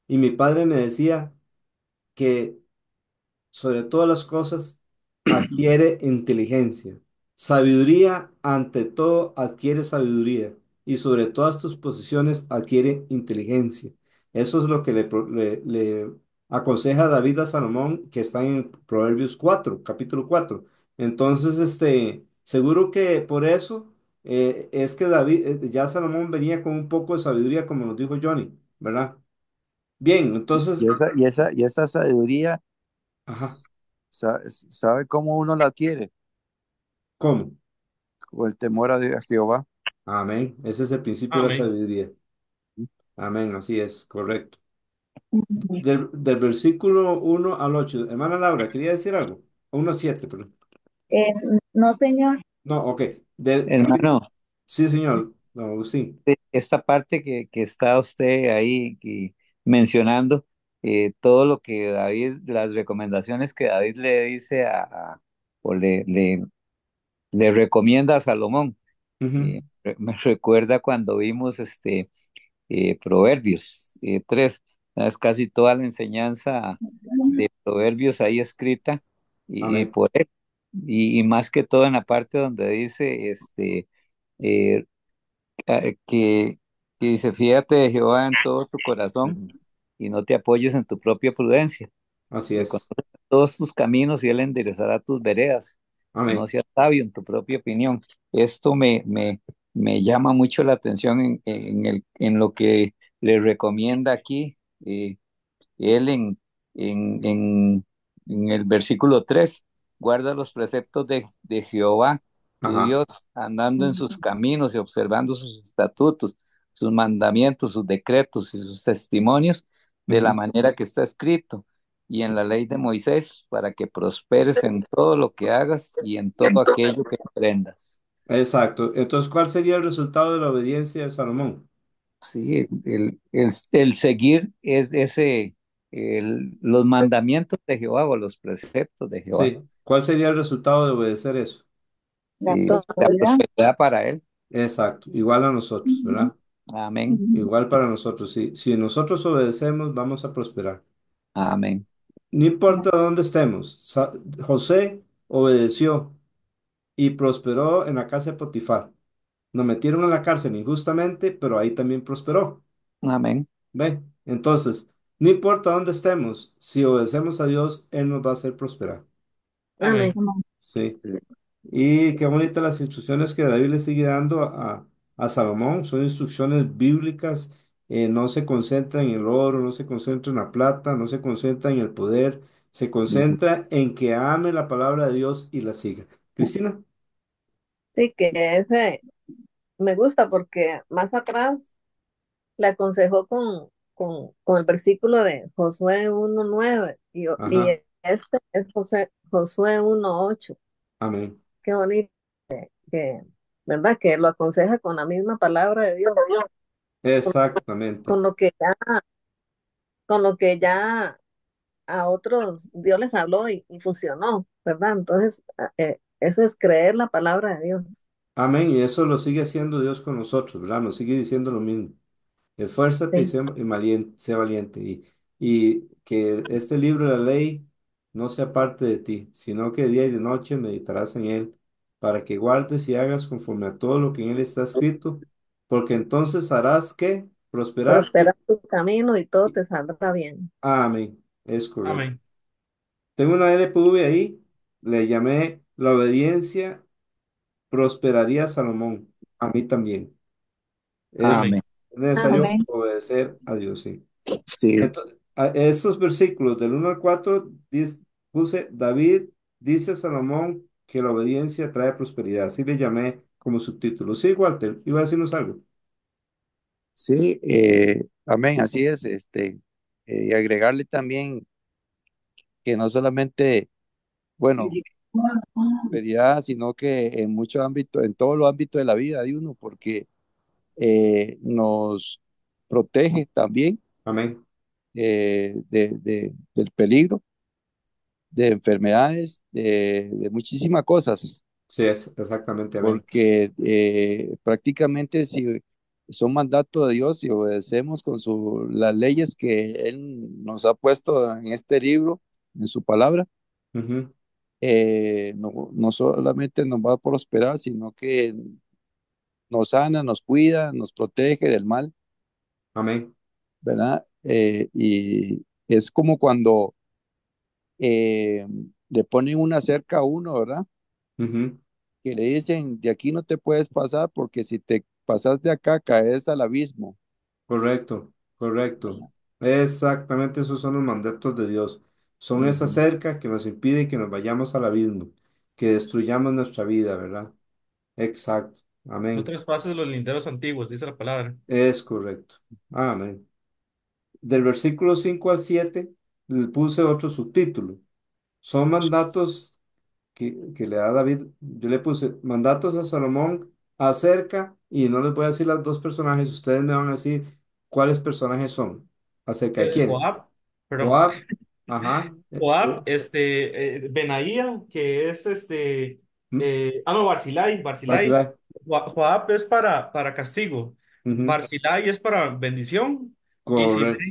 y mi padre me decía que sobre todas las cosas, adquiere inteligencia. Sabiduría, ante todo, adquiere sabiduría. Y sobre todas tus posiciones, adquiere inteligencia. Eso es lo que le aconseja David a Salomón, que está en Proverbios 4 capítulo 4. Entonces, seguro que por eso es que David, ya Salomón venía con un poco de sabiduría, como nos dijo Johnny, ¿verdad? Bien, entonces, Y esa sabiduría, ajá, ¿sabe cómo uno la adquiere? ¿cómo? Con el temor a Jehová. Amén. Ese es el principio de la amén. sabiduría. Amén, así es, correcto. Ujú. Del versículo 1 al 8. Hermana Laura, ¿quería decir algo? 1 al 7, perdón. Eh, no, señor. No, ok. Del Hermano, Sí, señor, don Agustín. esta parte que está usted ahí mencionando, todo lo que David, las recomendaciones que David le dice o le recomienda a Salomón, Ujú, me recuerda cuando vimos Proverbios 3, es casi toda la enseñanza de Proverbios ahí escrita amén. por él, y más que todo en la parte donde dice eh, que dice, fíjate de Jehová en todo tu corazón Ujú, y no te apoyes en tu propia prudencia. así Reconoce es. todos tus caminos y Él enderezará tus veredas. No Amén. seas sabio en tu propia opinión. Esto me llama mucho la atención en lo que le recomienda aquí. Él en el versículo 3 guarda los preceptos de Jehová, tu Ajá. Dios, andando en sus caminos y observando sus estatutos, sus mandamientos, sus decretos y sus testimonios, de la Ujú, manera que está escrito, y en la ley de Moisés, para que prosperes en todo lo que hagas y en todo aquello que emprendas. exacto. Entonces, ¿cuál sería el resultado de la obediencia de Salomón? Sí, el seguir los mandamientos de Jehová o los preceptos de Jehová, Sí. ¿Cuál sería el resultado de obedecer eso? La la prosperidad. prosperidad para él. Exacto. Igual a nosotros, Ujú, ¿verdad? Amén, ujú. Igual para nosotros. Si nosotros obedecemos, vamos a prosperar. amén, No importa dónde estemos. José obedeció y prosperó en la casa de Potifar. Nos metieron en la cárcel injustamente, pero ahí también prosperó. amén, ¿Ve? Entonces, no importa dónde estemos, si obedecemos a Dios, Él nos va a hacer prosperar. Amén. Amén. Sí. Y qué bonitas las instrucciones que David le sigue dando a Salomón. Son instrucciones bíblicas. No se concentra en el oro, no se concentra en la plata, no se concentra en el poder. Se concentra en que ame la palabra de Dios y la siga. Cristina. Sí, que ese me gusta porque más atrás le aconsejó con el versículo de Josué 1:9 y Ajá. este es Josué 1:8. Amén. Qué bonito. ¿verdad? Que lo aconseja con la misma palabra de Dios, con, Exactamente. con lo que ya, con lo que ya a otros Dios les habló y funcionó, ¿verdad? Entonces, eso es creer la palabra de Dios. Amén. Y eso lo sigue haciendo Dios con nosotros, ¿verdad? Nos sigue diciendo lo mismo. Esfuérzate y Sí, sé valiente. Y que este libro de la ley no sea parte de ti, sino que de día y de noche meditarás en él, para que guardes y hagas conforme a todo lo que en él está escrito, porque entonces harás que prosperar. prospera tu camino y todo te saldrá bien. Amén. Es correcto. Amén. Tengo una LPV ahí, le llamé La obediencia prosperaría a Salomón. A mí también. Es Amén. Amén. necesario Amén. obedecer a Dios, sí. Sí, Entonces, estos versículos del 1 al 4 puse, David dice a Salomón que la obediencia trae prosperidad. Así le llamé como subtítulo. Sí, Walter, iba a decirnos algo. sí, amén, así es, y agregarle también que no solamente, bueno, prosperidad, sino que en muchos ámbitos, en todos los ámbitos de la vida de uno, porque nos protege también Amén. del peligro, de enfermedades, de muchísimas cosas, Sí, es exactamente amén. porque prácticamente si son mandatos de Dios y obedecemos con las leyes que Él nos ha puesto en este libro, en su palabra, Ujú. no solamente nos va a prosperar, sino que nos sana, nos cuida, nos protege del mal, Amén. ¿verdad? Y es como cuando eh, le ponen una cerca a uno, ¿verdad? Ujú. Que le dicen, de aquí no te puedes pasar porque si te pasas de acá caes al abismo, Correcto, correcto. ¿verdad? Exactamente esos son los mandatos de Dios. Son esa Ujú. cerca que nos impide que nos vayamos al abismo, que destruyamos nuestra vida, ¿verdad? Exacto. No Amén. traspases los linderos antiguos, dice la palabra. Es correcto. Amén. Del versículo 5 al 7 le puse otro subtítulo. Son mandatos que le da David. Yo le puse mandatos a Salomón acerca, y no les voy a decir los dos personajes, ustedes me van a decir cuáles personajes son. ¿Acerca de quién? Joab, perdón. Joab. Ajá. Joab, Benaía, que es no, Barzilai. Barzillai. Joab es para castigo. Ujú. Barzilai es para bendición. Y Correcto.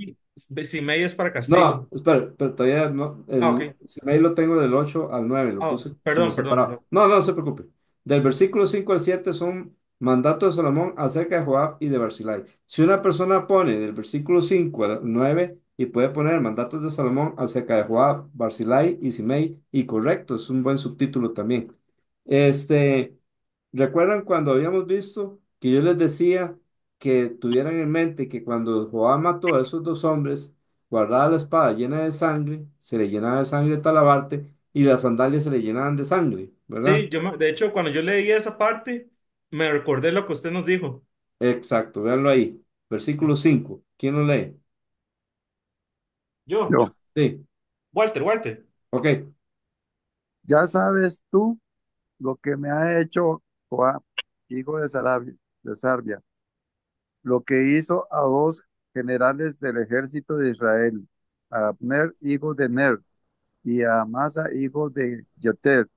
Simei es para No, castigo. espera, pero todavía no. Ah, El ok. email lo tengo del 8 al 9, lo Ah, puse como perdón, perdón, separado. perdón. No, no se preocupe. Del versículo 5 al 7 son mandatos de Salomón acerca de Joab y de Barzillai. Si una persona pone del versículo 5 al 9 y puede poner mandatos de Salomón acerca de Joab, Barzillai y Simei, y correcto, es un buen subtítulo también. Este, ¿recuerdan cuando habíamos visto que yo les decía que tuvieran en mente que cuando Joab mató a esos dos hombres, guardaba la espada llena de sangre, se le llenaba de sangre el talabarte y las sandalias se le llenaban de sangre, ¿verdad? Sí, de hecho, cuando yo leí esa parte, me recordé lo que usted nos dijo. Exacto, véanlo ahí. Versículo Sí. 5. ¿Quién lo lee? Yo, Yo, Sí, Walter. ok. ya sabes tú lo que me ha hecho Joab, hijo de Sarbia, lo que hizo a dos generales del ejército de Israel, a Abner, hijo de Ner, y a Amasa, hijo de Yeter,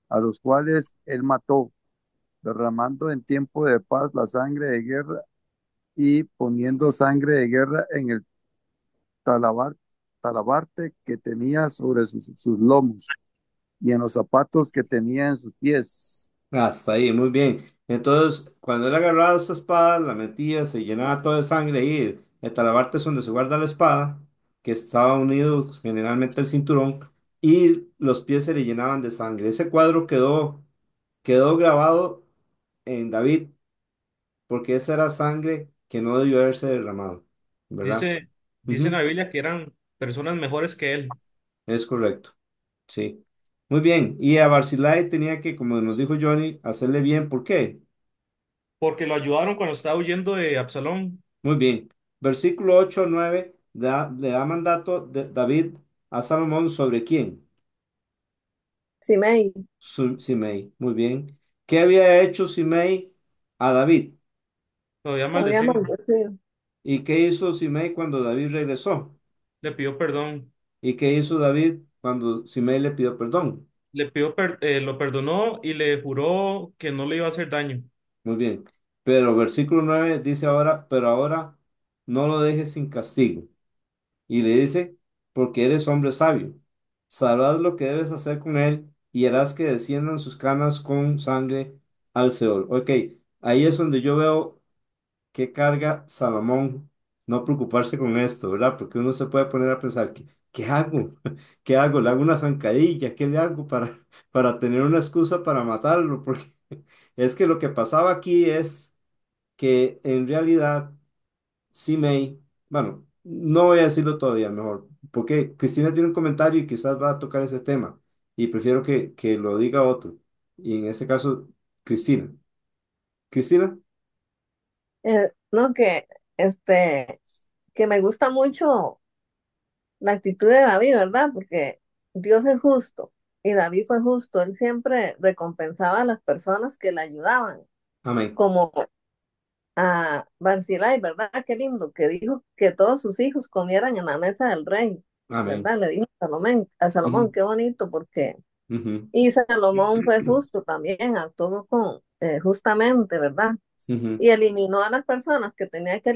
a los cuales él mató, derramando en tiempo de paz la sangre de guerra y poniendo sangre de guerra en el talabar- talabarte que tenía sobre sus lomos y en los zapatos que tenía en sus pies. Hasta ahí, muy bien. Entonces, cuando él agarraba esa espada, la metía, se llenaba todo de sangre ahí. El talabarte es donde se guarda la espada, que estaba unido generalmente al cinturón, y los pies se le llenaban de sangre. Ese cuadro quedó grabado en David, porque esa era sangre que no debió haberse derramado, ¿verdad? Dice en Ujú. la Biblia que eran personas mejores que él, Es correcto, sí. Muy bien. Y a Barzillai tenía que, como nos dijo Johnny, hacerle bien. ¿Por qué? porque lo ayudaron cuando estaba huyendo de Absalón. Muy bien. Versículo 8 al 9 le da mandato de David a Salomón sobre quién. Simei, Simei. Muy bien. ¿Qué había hecho Simei a David? Lo había Lo había maldecido, maldecido. ¿Y qué hizo Simei cuando David regresó? le pidió perdón, ¿Y qué hizo David cuando Simei le pidió perdón? lo perdonó y le juró que no le iba a hacer daño. Muy bien. Pero versículo 9 dice ahora, pero ahora no lo dejes sin castigo. Y le dice, porque eres hombre sabio. Sabrás lo que debes hacer con él y harás que desciendan sus canas con sangre al Seol. Ok, ahí es donde yo veo qué carga Salomón no preocuparse con esto, ¿verdad? Porque uno se puede poner a pensar, ¿qué hago? ¿Qué hago? ¿Le hago una zancadilla? ¿Qué le hago para tener una excusa para matarlo? Porque es que lo que pasaba aquí es que en realidad Simei, bueno, no voy a decirlo todavía mejor, porque Cristina tiene un comentario y quizás va a tocar ese tema y prefiero que lo diga otro. Y en este caso, Cristina. Cristina, No, que me gusta mucho la actitud de David, ¿verdad? Porque Dios es justo y David fue justo. Él siempre recompensaba a las personas que le ayudaban, amén, como a Barzilai, ¿verdad? Qué lindo, que dijo que todos sus hijos comieran en la mesa del rey, amén. ¿verdad? Le dijo a Salomón, Ujú, qué bonito, porque... ujú, Y Salomón fue justo también, actuó con, justamente, ¿verdad? ujú. Y eliminó a las personas que tenía que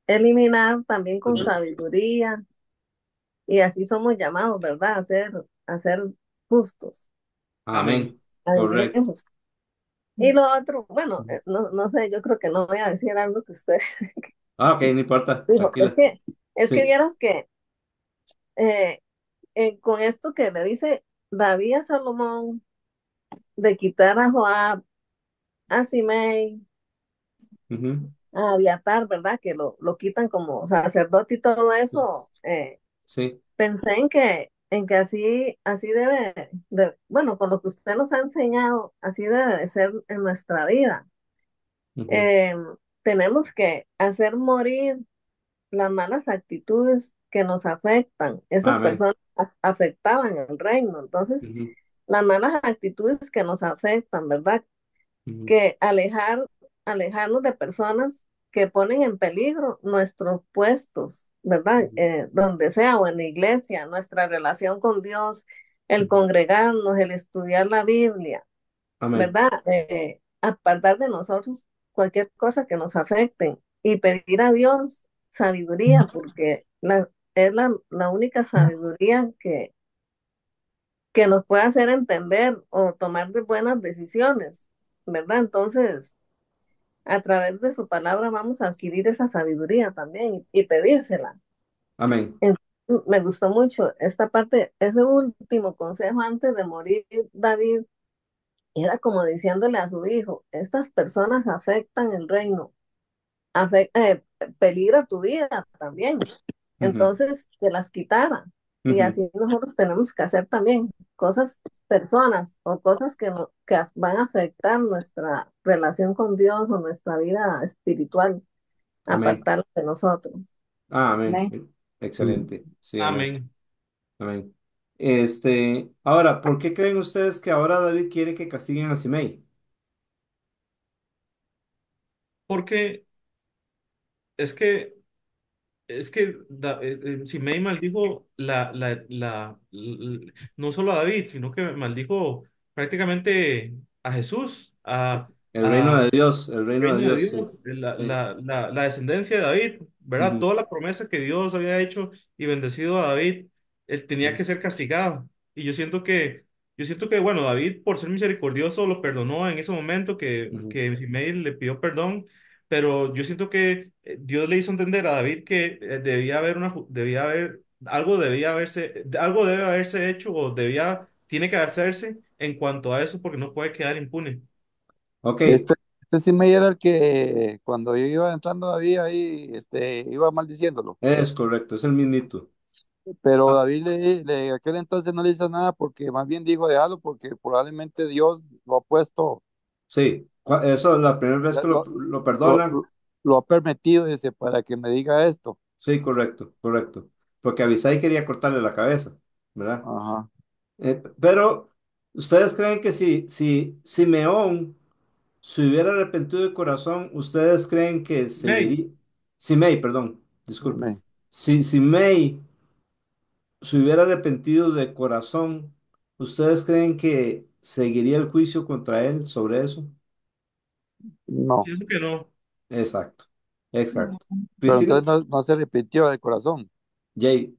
eliminar también con sabiduría, y así somos llamados, ¿verdad? A ser justos, Amén. Amén. a vivir en Correcto. justicia. Y lo otro, bueno, no sé, yo creo que no voy a decir algo que usted Ah, ok, no importa, dijo. tranquila. Es que Sí. vieras que eh, con esto que le dice David a Salomón de quitar a Joab, a Simei, Ujú, a Abiatar, ¿verdad? Que lo quitan como sacerdote y todo eso. sí. Pensé en que así bueno, con lo que usted nos ha enseñado, así debe de ser en nuestra vida. Ujú. Eh, Tenemos que hacer morir las malas actitudes que nos afectan. Esas Amén. personas afectaban el reino. Entonces, Ujú, las malas actitudes que nos afectan, ¿verdad? ujú, Que alejarnos de personas que ponen en peligro nuestros puestos, ¿verdad? ujú, Donde sea o en la iglesia, nuestra relación con Dios, el ujú. congregarnos, el estudiar la Biblia, Amén. ¿verdad? Apartar de nosotros cualquier cosa que nos afecte y pedir a Dios sabiduría, porque es la única sabiduría que nos puede hacer entender o tomar de buenas decisiones, ¿verdad? Entonces, a través de su palabra vamos a adquirir esa sabiduría también y pedírsela. Amén. En- Me gustó mucho esta parte, ese último consejo antes de morir, David, era como diciéndole a su hijo, estas personas afectan el reino, peligra tu vida también. Ujú, Entonces, que las quitara. Y ujú. así nosotros tenemos que hacer también cosas, personas o cosas que van a afectar nuestra relación con Dios o nuestra vida espiritual, Amén. apartarla de nosotros. Ah, amén. Amén. Excelente. Sí, amén. Amén. Amén. Ahora, ¿por qué creen ustedes que ahora David quiere que castiguen a Simei? Porque es que Simei maldijo no solo a David, sino que maldijo prácticamente a Jesús, El reino a de Dios, el reino de reino de Dios, sí. Dios, Sí. la descendencia de David, ¿verdad? Ujú, Toda la promesa que Dios había hecho y bendecido a David, él tenía ujú, que ser castigado. Y yo siento que, bueno, David, por ser misericordioso, lo perdonó en ese momento ujú, que Simei le pidió perdón, pero yo siento que Dios le hizo entender a David que debía haber algo debe haberse hecho o tiene que hacerse en cuanto a eso porque no puede quedar impune. ok, Este sí me era el que cuando yo iba entrando David ahí, iba maldiciéndolo. es correcto, es el mismito. Pero Ah, David aquel entonces no le hizo nada porque más bien dijo déjalo porque probablemente Dios lo ha puesto, sí, eso la primera vez ya que lo lo- perdonan. lo- lo ha permitido, dice, para que me diga esto. Sí, correcto, correcto. Porque Abisai quería cortarle la cabeza, ¿verdad? Ajá. Pero ¿Ustedes creen que si Simeón se hubiera arrepentido de corazón, ustedes creen que May, seguiría, si May, perdón, disculpe, Amén. si May se hubiera arrepentido de corazón, ¿ustedes creen que seguiría el juicio contra él sobre eso? No, pienso que no. Exacto, exacto. pero Cristina, entonces no se repitió de corazón. Jay,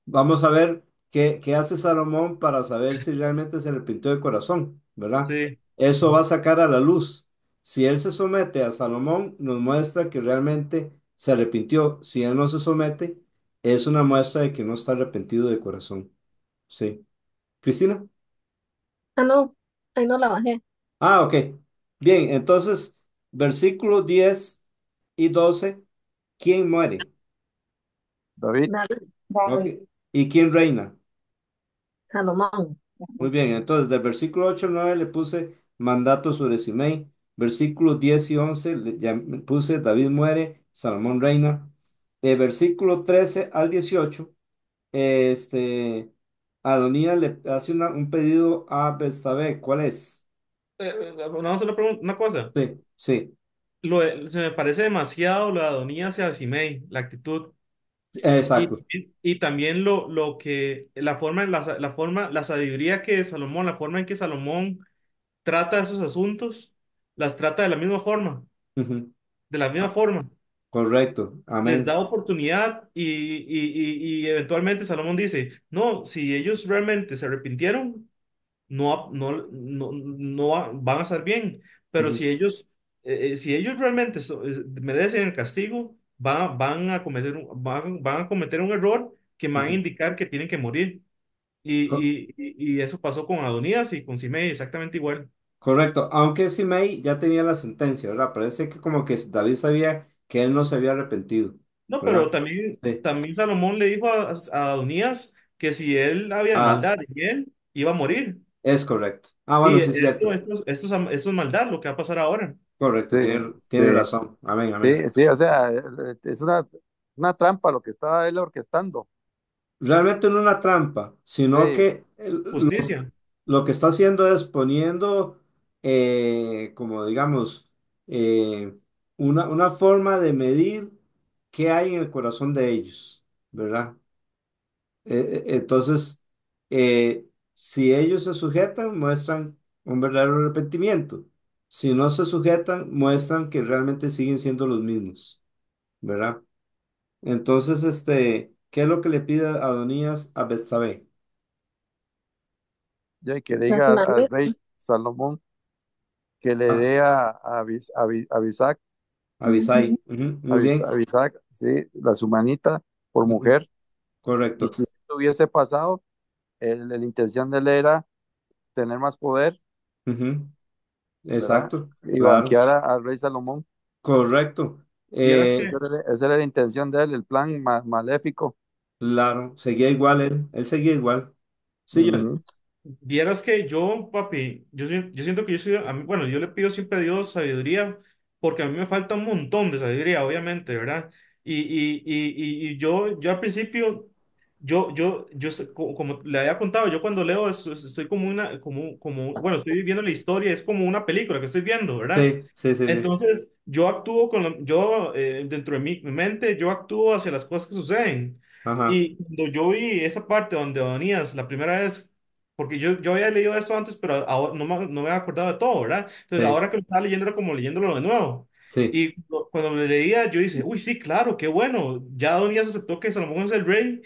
vamos a ver qué hace Salomón para saber si realmente se arrepintió de corazón, ¿verdad? Sí. Eso va a sacar a la luz. Si él se somete a Salomón, nos muestra que realmente se arrepintió. Si él no se somete, es una muestra de que no está arrepentido de corazón. Sí. Cristina. Ah, no, ahí no la bajé. Ah, ok. Bien, entonces, versículos 10 y 12. ¿Quién muere? David, David, Ok. David. ¿Y quién reina? Salomón. Muy bien, entonces del versículo 8 al 9 le puse mandato sobre Simei. Versículos 10 y 11 ya me puse David muere, Salomón reina. Versículo 13 al 18, este, Adonías le hace un pedido a Betsabé. ¿Cuál es? Vamos a hacer una cosa. Sí, sí, Se me parece demasiado lo de Adonías y Alcimei, la actitud. exacto. Y también lo que, la sabiduría que Salomón, la forma en que Salomón trata esos asuntos, las trata Ujú. de la misma Ah, forma. correcto, Les amén. da oportunidad y eventualmente Salomón dice, no, si ellos realmente se arrepintieron, van a estar bien, pero Ujú. si ellos realmente merecen el castigo, van a cometer un error que van a Ujú. indicar que tienen que morir. Co- Y eso pasó con Adonías y con Simei exactamente igual. Correcto, aunque Simei ya tenía la sentencia, ¿verdad? Parece que como que David sabía que él no se había arrepentido, No, pero ¿verdad? Sí, también Salomón le dijo a Adonías que si él había ah, maldad en él, iba a morir. es correcto. Ah, bueno, Y sí, es cierto. esto es maldad, lo que va a pasar ahora. Correcto, sí, tiene sí, razón. Amén, amén. sí, sí, o sea, es una trampa lo que estaba él orquestando. Realmente no una trampa, sino Sí, que Justicia. lo que está haciendo es poniendo, como digamos, eh, una forma de medir qué hay en el corazón de ellos, ¿verdad? Entonces, si ellos se sujetan, muestran un verdadero arrepentimiento. Si no se sujetan, muestran que realmente siguen siendo los mismos, ¿verdad? Entonces, ¿qué es lo que le pide Adonías a Betsabé? ya que le La diga al tsunamita. rey Salomón que le Ah, dé a Bisac, Ujú. Abisai. Ujú, muy A bien. Bisac, sí, la su manita por Ujú, mujer. Y correcto. si esto hubiese pasado, la intención de él era tener más poder, Ujú, ¿verdad? exacto, Y claro. banquear al rey Salomón. Correcto. Vieras que, Esa era la intención de él, el plan maléfico. Claro. Seguía igual él. Él seguía igual. Sí, yo. Ujú. vieras que yo, papi, yo siento que bueno, yo le pido siempre a Dios sabiduría, porque a mí me falta un montón de sabiduría, obviamente, ¿verdad? Y yo al principio, como le había contado, yo cuando leo estoy bueno, estoy viendo la historia, es como una película que estoy viendo, ¿verdad? Sí, sí, sí, sí. Entonces, yo actúo dentro de mi mente, yo actúo hacia las cosas que suceden. Ajá. Y cuando yo vi esa parte donde Onías la primera vez, porque yo había leído esto antes, pero ahora no me había acordado de todo, ¿verdad? Entonces, Sí, ahora que lo estaba leyendo era como leyéndolo de nuevo. sí. Y cuando lo leía, yo dije, uy, sí, claro, qué bueno. Ya Adonías aceptó que Salomón es el rey.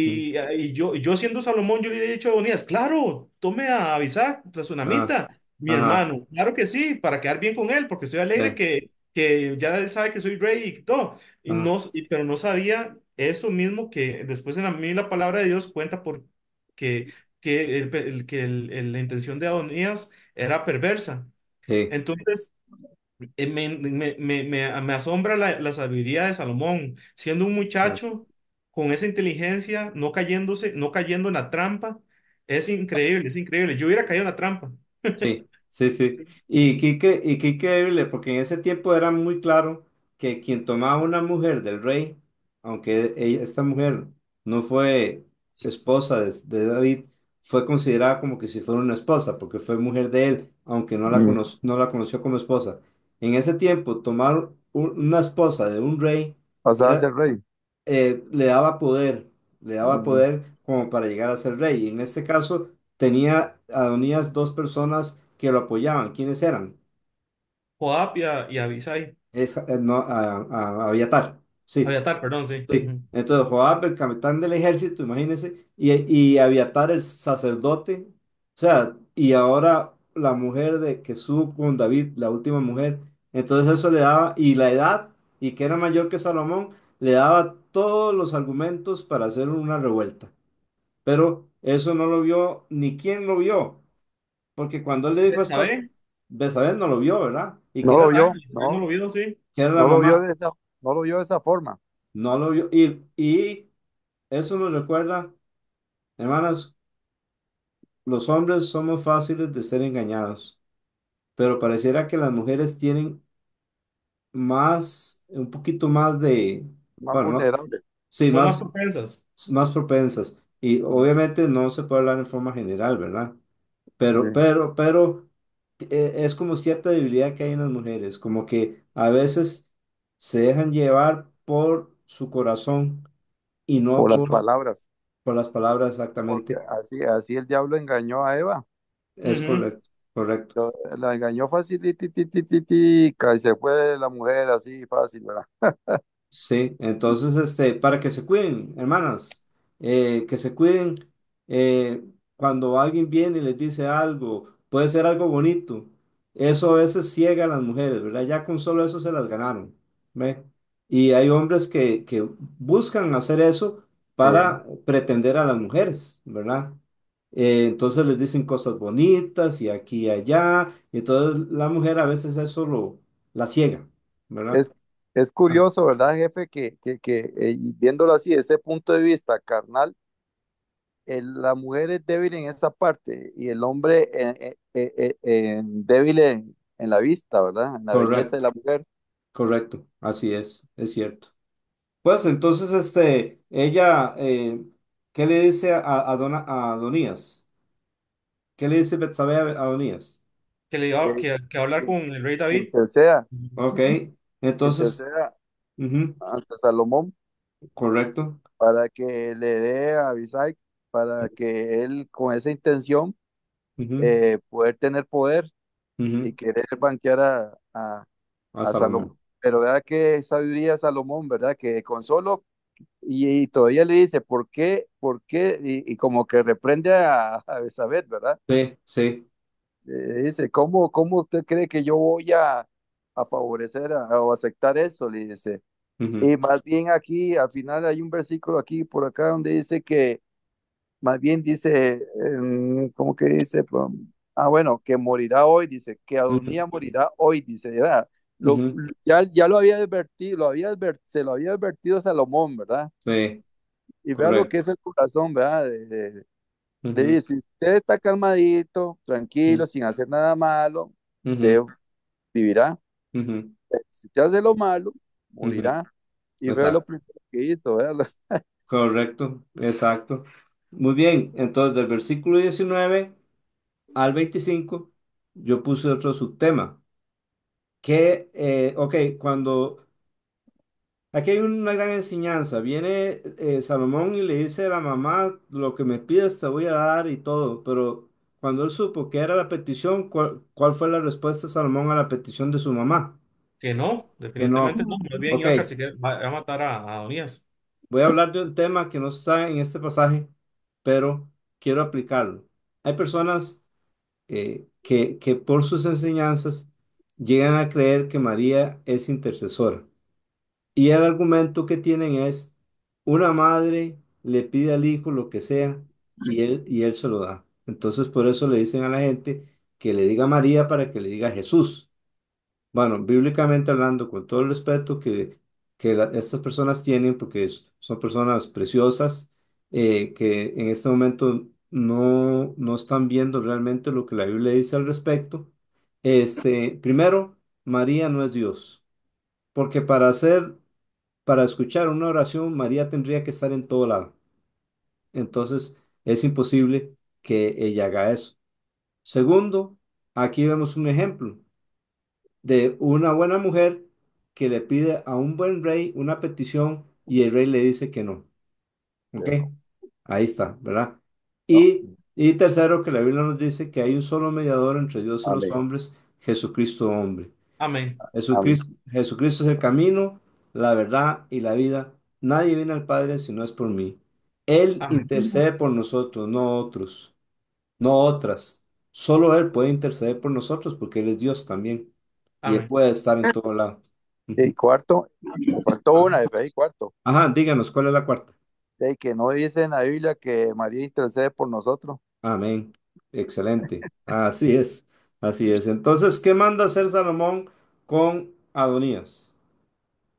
Mm, Y yo siendo Salomón, yo le he dicho a Adonías, claro, tome a Abisac, la ah, tsunamita, mi ajá. hermano. Claro que sí, para quedar bien con él, porque estoy alegre Sí, que ya él sabe que soy rey y todo. ajá. Pero no sabía eso mismo que después en mí la palabra de Dios cuenta que, la intención de Adonías era perversa. Sí, Entonces, me asombra la sabiduría de Salomón, siendo un ah, muchacho con esa inteligencia, no cayendo en la trampa. Es increíble, es increíble. Yo hubiera caído en la trampa. sí, sí, sí. Y qué increíble, porque en ese tiempo era muy claro que quien tomaba una mujer del rey, aunque esta mujer no fue esposa de David, fue considerada como que si fuera una esposa, porque fue mujer de él, aunque Mm. no la conoció como esposa. En ese tiempo, tomar una esposa de un rey Pasaba a era, ser rey. le daba Mm. poder como para llegar a ser rey. Y en este caso tenía Adonías dos personas que lo apoyaban. ¿Quiénes eran? Joab y Abisai. No, a Abiatar. Sí. Abiatar, perdón, sí. Sí, Ujú. entonces Joab, el capitán del ejército, imagínense, y Abiatar, el sacerdote, o sea, y ahora la mujer de que estuvo con David, la última mujer, entonces eso le daba, y la edad, y que era mayor que Salomón, le daba todos los argumentos para hacer una revuelta. Pero eso no lo vio, ni quién lo vio, porque cuando él le dijo esto, ¿Sabe? Betsabé no lo vio, ¿verdad? Y que No era lo la, vio, ¿Sabe? No no, lo vio, sí. que era la no lo vio mamá, no lo vio de esa forma. no lo vio, y eso nos recuerda. Hermanas, los hombres somos fáciles de ser engañados, pero pareciera que las mujeres tienen más, un poquito más de, Más bueno, no, vulnerable. sí, Son más propensas. más propensas. Y Mm. obviamente no se puede hablar en forma general, ¿verdad? Pero, Sí. pero, pero es como cierta debilidad que hay en las mujeres, como que a veces se dejan llevar por su corazón y no Por las palabras, por las palabras porque exactamente. así el diablo engañó a Eva. Es Ujú. correcto, correcto. La engañó fácil y se fue la mujer así fácil, ¿verdad? Sí, entonces, para que se cuiden, hermanas, que se cuiden cuando alguien viene y les dice algo, puede ser algo bonito. Eso a veces ciega a las mujeres, ¿verdad? Ya con solo eso se las ganaron, ¿ve? Y hay hombres que buscan hacer eso Sí. para pretender a las mujeres, ¿verdad? Entonces les dicen cosas bonitas y aquí y allá, y entonces la mujer a veces eso la ciega, ¿verdad? Es, es Ah, curioso, ¿verdad, jefe? Y viéndolo así, desde ese punto de vista carnal, la mujer es débil en esa parte y el hombre débil en la vista, ¿verdad? En la belleza de correcto. la mujer. Correcto, así es cierto. Pues entonces, ella, ¿qué le dice a Adonías? ¿Qué le dice Betsabé a Adonías? Que, Que hablar con el rey que David. interceda, Ok, que entonces, interceda ujú, ante Salomón correcto, para que le dé a Abisai, para que él con esa intención ujú, poder tener poder y ujú, querer banquear a a Salomón. Salomón. Pero vea qué sabiduría Salomón, ¿verdad? Que con solo, y todavía le dice, ¿por qué? ¿Por qué? Y como que reprende a Elizabeth, ¿verdad? Sí, sí, Dice, ¿cómo usted cree que yo voy a favorecer o aceptar eso? Le dice. ujú, Y más bien aquí, al final hay un versículo aquí, por acá, donde dice que, más bien dice, ¿cómo que dice? Bueno, que morirá hoy, dice, que ujú, Adonía morirá hoy, dice, ¿verdad? ujú, Ya lo había advertido, se lo había advertido Salomón, ¿verdad? sí, Y vea lo que correcto. es el corazón, ¿verdad? Le Ujú, dice, si usted está calmadito, ujú, tranquilo, sin hacer nada malo, usted ujú, vivirá. ujú, Si usted hace lo malo, ujú, morirá. Y ve lo exacto, primero que hizo, ¿verdad? correcto, exacto. Muy bien, entonces del versículo 19 al 25 yo puse otro subtema, ok, aquí hay una gran enseñanza, viene Salomón y le dice a la mamá, lo que me pides te voy a dar y todo, pero cuando él supo que era la petición, ¿cuál fue la respuesta de Salomón a la petición de su mamá? Que no, Que no. definitivamente no. Más bien Ok, iba casi que va a matar a Adonías. voy a hablar de un tema que no está en este pasaje, pero quiero aplicarlo. Hay personas que por sus enseñanzas llegan a creer que María es intercesora. Y el argumento que tienen es, una madre le pide al hijo lo que sea y él se lo da. Entonces por eso le dicen a la gente que le diga María para que le diga Jesús. Bueno, bíblicamente hablando, con todo el respeto estas personas tienen, porque son personas preciosas, que en este momento no están viendo realmente lo que la Biblia dice al respecto. Primero, María no es Dios, porque para escuchar una oración, María tendría que estar en todo lado. Entonces, es imposible que ella haga eso. Segundo, aquí vemos un ejemplo de una buena mujer que le pide a un buen rey una petición y el rey le dice que no. ¿Ok? Ahí está, ¿verdad? No, Y tercero, que la Biblia nos dice que hay un solo mediador entre Dios y los amén, hombres, Jesucristo hombre. Amén. amén. Jesucristo es el camino, la verdad y la vida. Nadie viene al Padre si no es por mí. Él Amén. intercede por nosotros, no otros, no otras. Solo Él puede interceder por nosotros porque Él es Dios también. Y Él Amén. puede estar en Ah, todo lado. Y Ujú. cuarto, me faltó una de fe, y cuarto, Ajá, díganos, ¿cuál es la cuarta? de que no dice en la Biblia que María intercede por nosotros. Amén. Excelente. Así es. Así es. Entonces, ¿qué manda hacer Salomón con Adonías?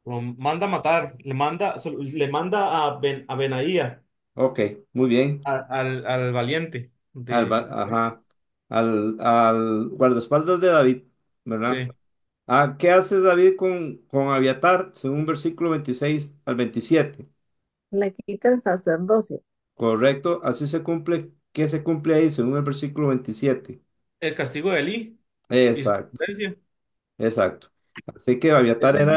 Lo manda a matar, le manda a Benaía, Ok, muy bien. al valiente Ajá. Al guardaespaldas de David, ¿verdad? sí, Ah, ¿qué hace David con Abiatar, según versículo 26 al 27? le quita el sacerdocio. Correcto, así se cumple. ¿Qué se cumple ahí, según el versículo 27? el castigo de Elí y su Exacto, sentencia. exacto. Así que Abiatar era.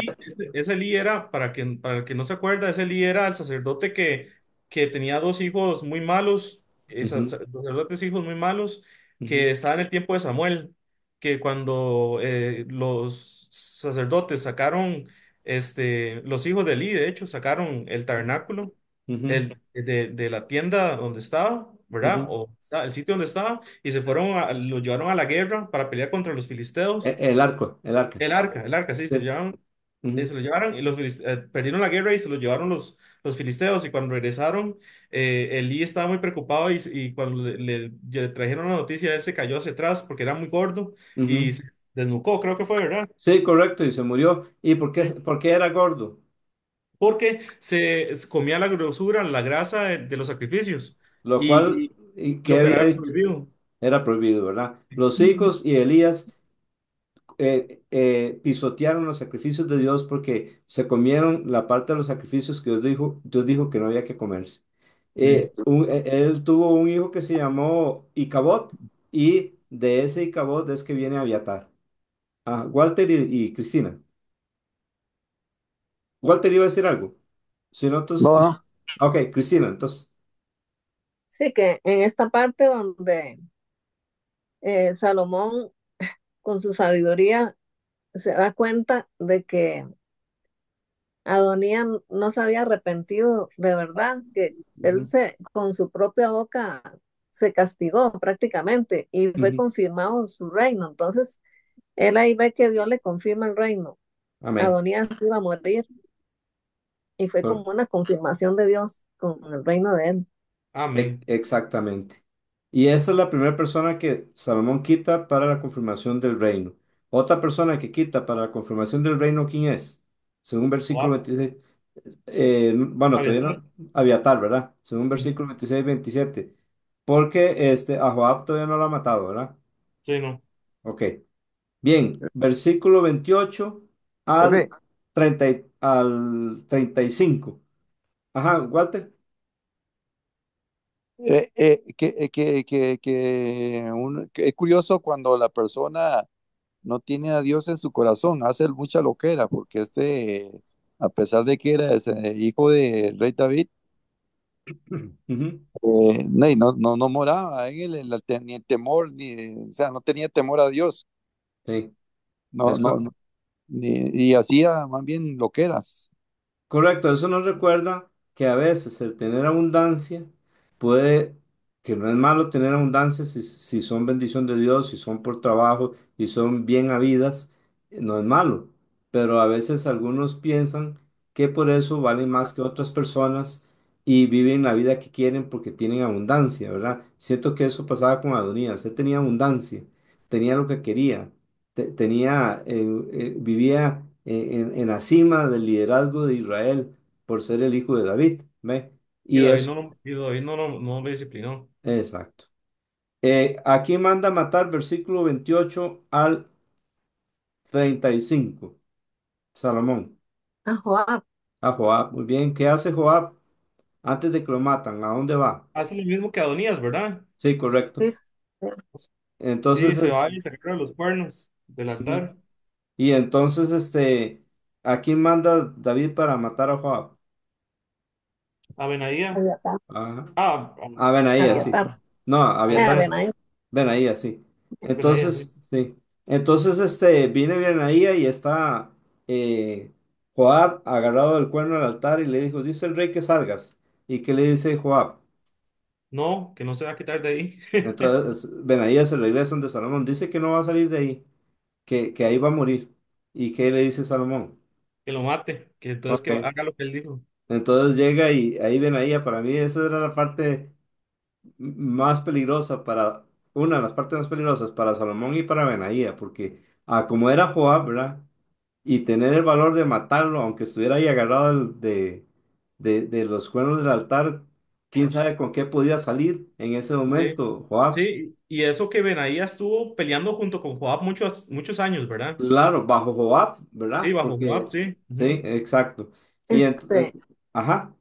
Ese Elí era, para el que no se acuerda, ese Elí era el sacerdote que tenía dos hijos muy malos, Ujú, sacerdotes hijos muy malos, que ujú, estaba en el tiempo de Samuel, que cuando los sacerdotes sacaron, los hijos de Elí, de hecho, sacaron el tabernáculo ujú, de la tienda donde estaba, ¿verdad? ujú. El sitio donde estaba, y lo llevaron a la guerra para pelear contra los filisteos. El arco, el arca. El arca, sí, Sí. se Ujú, lo llevaron y perdieron la guerra y se lo llevaron los filisteos. Y cuando regresaron, Elí estaba muy preocupado y cuando le trajeron la noticia, él se cayó hacia atrás porque era muy gordo y ujú. se desnucó, creo que fue, ¿verdad? Sí, correcto, y se murió. ¿Y Sí. por qué era gordo? Porque se comía la grosura, la grasa de los sacrificios Lo cual, y ¿y qué lo que había era hecho? prohibido. Era prohibido, ¿verdad? Los hijos y Elías pisotearon los sacrificios de Dios porque se comieron la parte de los sacrificios que Dios dijo que no había que comerse. Sí. Él tuvo un hijo que se llamó Icabod y de ese Icabod es que viene Abiatar. Ah, Walter y Cristina. Walter iba a decir algo. Si no, entonces, No, no. Ok, Cristina, entonces. Sí, que en esta parte donde Salomón con su sabiduría se da cuenta de que Adonías no se había arrepentido de verdad, que él Ujú, con su propia boca se castigó prácticamente y fue ujú. confirmado su reino. Entonces, él ahí ve que Dios le confirma el reino. Amén. Adonías iba a morir y fue como una confirmación de Dios con el reino de él. Amén. Exactamente. Y esa es la primera persona que Salomón quita para la confirmación del reino. Otra persona que quita para la confirmación del reino, ¿quién es? Según versículo Joab, 26. Bueno, todavía Abiatar. no. Abiatar, ¿verdad? Según Ujú. versículo 26 27. Porque a Joab todavía no lo ha matado, ¿verdad? Sí, no. Ok. Bien, versículo 28 Jefe, al al 35. Ajá, Walter. que es curioso cuando la persona no tiene a Dios en su corazón, hace mucha loquera, porque a pesar de que era ese hijo del rey David, Ujú, no moraba en él, ni el temor, o sea, no tenía temor a Dios, sí. no, no, Eso, no, y hacía más bien loqueras. correcto, eso nos recuerda que a veces el tener abundancia puede, que no es malo tener abundancia si son bendición de Dios, si son por trabajo y son bien habidas, no es malo. Pero a veces algunos piensan que por eso valen más que otras personas y viven la vida que quieren porque tienen abundancia, ¿verdad? Siento que eso pasaba con Adonías, él tenía abundancia, tenía lo que quería, vivía en la cima del liderazgo de Israel por ser el hijo de David, ¿ve? Y Y eso, David no lo disciplinó. exacto. Aquí manda matar versículo 28 al 35. Salomón, A Joab, a Joab. Muy bien, ¿qué hace Joab? antes de que lo matan, ¿a dónde va? Hace lo mismo que Adonías, ¿verdad? Sí, correcto. Sí, sí. Sí, Entonces se es, va y se agarra los cuernos del ujú. altar. Y entonces ¿a quién manda David para matar a Joab? A Benaía. Abiatar, Ajá. Ah, A Benaía, sí. Abiatar. No, Abiatar, Abiatar. Benaía, sí. Benaía, sí. Entonces, sí. Entonces, viene Benaía y está Joab agarrado del cuerno del altar y le dijo, dice el rey que salgas. ¿Y qué le dice Joab? No, que no se va a quitar de ahí. Entonces, Benaía se regresa donde Salomón. Dice que no va a salir de ahí, que ahí va a morir. ¿Y qué le dice Salomón? Que lo mate, que entonces que Ok. haga lo que él dijo. Entonces llega y ahí Benaía, para mí esa era la parte más peligrosa una de las partes más peligrosas para Salomón y para Benaía, porque como era Joab, ¿verdad? Y tener el valor de matarlo, aunque estuviera ahí agarrado de los cuernos del altar, quién sabe con qué podía salir en ese Sí, momento, Joab. sí, y eso que Benaía estuvo peleando junto con Joab muchos, muchos años, ¿verdad? Claro, bajo Joab, Sí, ¿verdad? bajo Joab, Porque, sí. sí, Ujú. exacto. Y Este, ajá.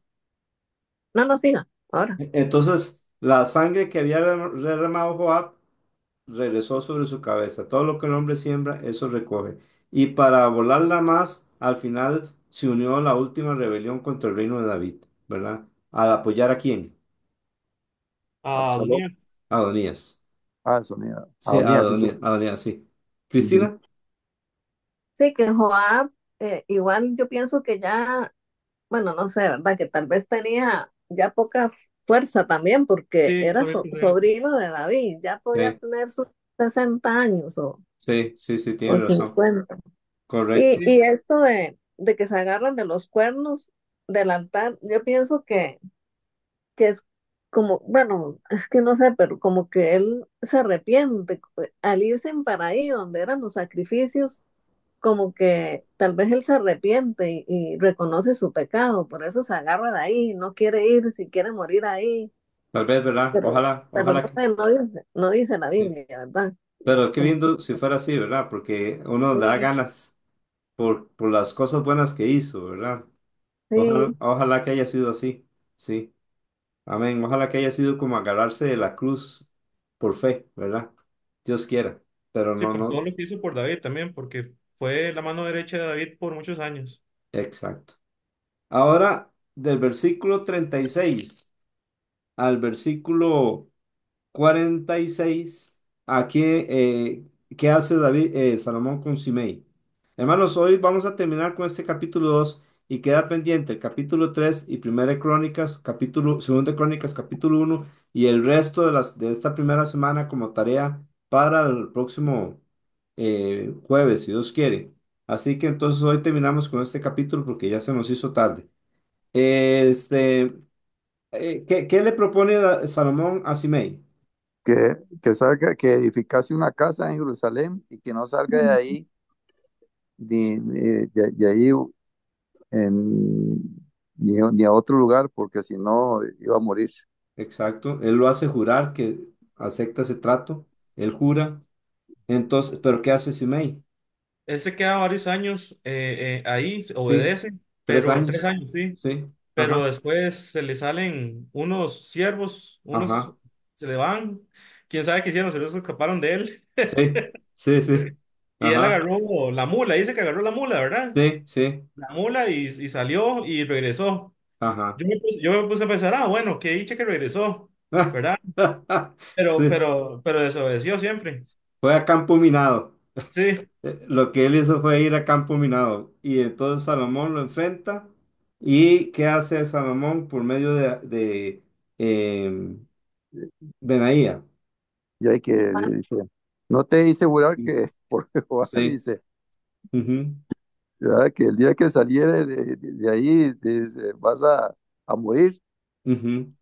no nos diga, ahora. Entonces, la sangre que había derramado Joab regresó sobre su cabeza. Todo lo que el hombre siembra, eso recoge. Y para volarla más, al final se unió a la última rebelión contra el reino de David, ¿verdad? ¿Al apoyar a quién? A Absalón. Adonías. A Adonías. Ah, Sonía. Sí, a Adonías, eso. Adonías, Adonías, sí. Ujú. ¿Cristina? Sí, que Joab, igual yo pienso que ya, bueno, no sé, ¿verdad? Que tal vez tenía ya poca fuerza también, porque Sí, era también pensé. sobrino de David, ya podía Sí, tener sus 60 años sí, sí, sí, o tiene razón. 50. Correcto. Y Sí, esto de que se agarran de los cuernos del altar, yo pienso que es como, bueno, es que no sé, pero como que él se arrepiente al irse para ahí donde eran los sacrificios, como que tal vez él se arrepiente y reconoce su pecado, por eso se agarra de ahí, no quiere ir, si quiere morir ahí, Tal vez, ¿verdad? Ojalá, pero ojalá no, que... no dice la sí. Biblia, ¿verdad? Pero qué Es- lindo si fuera así, ¿verdad? Porque uno le da sí, ganas por las cosas buenas que hizo, ¿verdad? Ojalá, sí, ojalá que haya sido así. Sí. Amén. Ojalá que haya sido como agarrarse de la cruz por fe, ¿verdad? Dios quiera. Pero sí, no, por todo no. lo que hizo por David también, porque fue la mano derecha de David por muchos años. Exacto. Ahora, del versículo 36 al versículo 46, aquí, ¿qué hace Salomón con Simei? Hermanos, hoy vamos a terminar con este capítulo 2 y queda pendiente el capítulo 3 y Primera de Crónicas, Segunda de Crónicas, capítulo uno y el resto de esta primera semana como tarea para el próximo jueves, si Dios quiere. Así que entonces hoy terminamos con este capítulo porque ya se nos hizo tarde. Este, ¿qué le propone Salomón a Simei? Que salga, que edificase una casa en Jerusalén y que no salga de ahí, de ahí ni a otro lugar, porque si no iba a morir. Exacto, él lo hace jurar que acepta ese trato, él jura, entonces, pero ¿qué hace Simei? Él se queda varios años ahí, Sí, obedece, tres pero 3 años, años, sí. sí, Pero ajá, después se le salen unos siervos, unos ajá, se le van, quién sabe qué hicieron, se los escaparon de él. sí, sí, sí, Y él ajá, agarró la mula, dice que agarró la mula, ¿verdad? sí, sí, La mula y salió y regresó. ajá, Yo me puse a pensar, ah, bueno, qué dicha que regresó, ¿verdad? sí, Pero desobedeció siempre. fue a campo minado. Sí, Lo que él hizo fue ir a campo minado y entonces Salomón lo enfrenta y ¿qué hace Salomón por medio de Benaía? Y hay que, dice, no te hice jurar que, por Jehová, Sí. dice, Ujú, ¿verdad? Que el día que saliere de ahí, dice, vas a morir. ujú,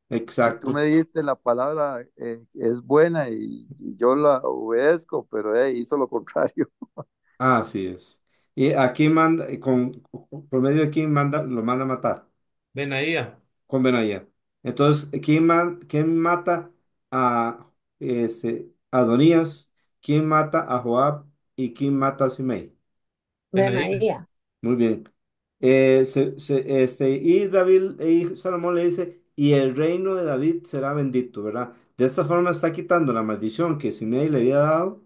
Y tú exacto. me diste la palabra, es buena y yo la obedezco, pero hizo lo contrario. Así es. ¿Y a quién manda, por medio de quién manda, lo manda a matar? Benaía, Con Benaya. Entonces, quién mata a Adonías? ¿Quién mata a Joab? ¿Y quién mata a Simei? Benaía. Benaía. Muy bien. Y David y Salomón le dice, y el reino de David será bendito, ¿verdad? De esta forma está quitando la maldición que Simei le había dado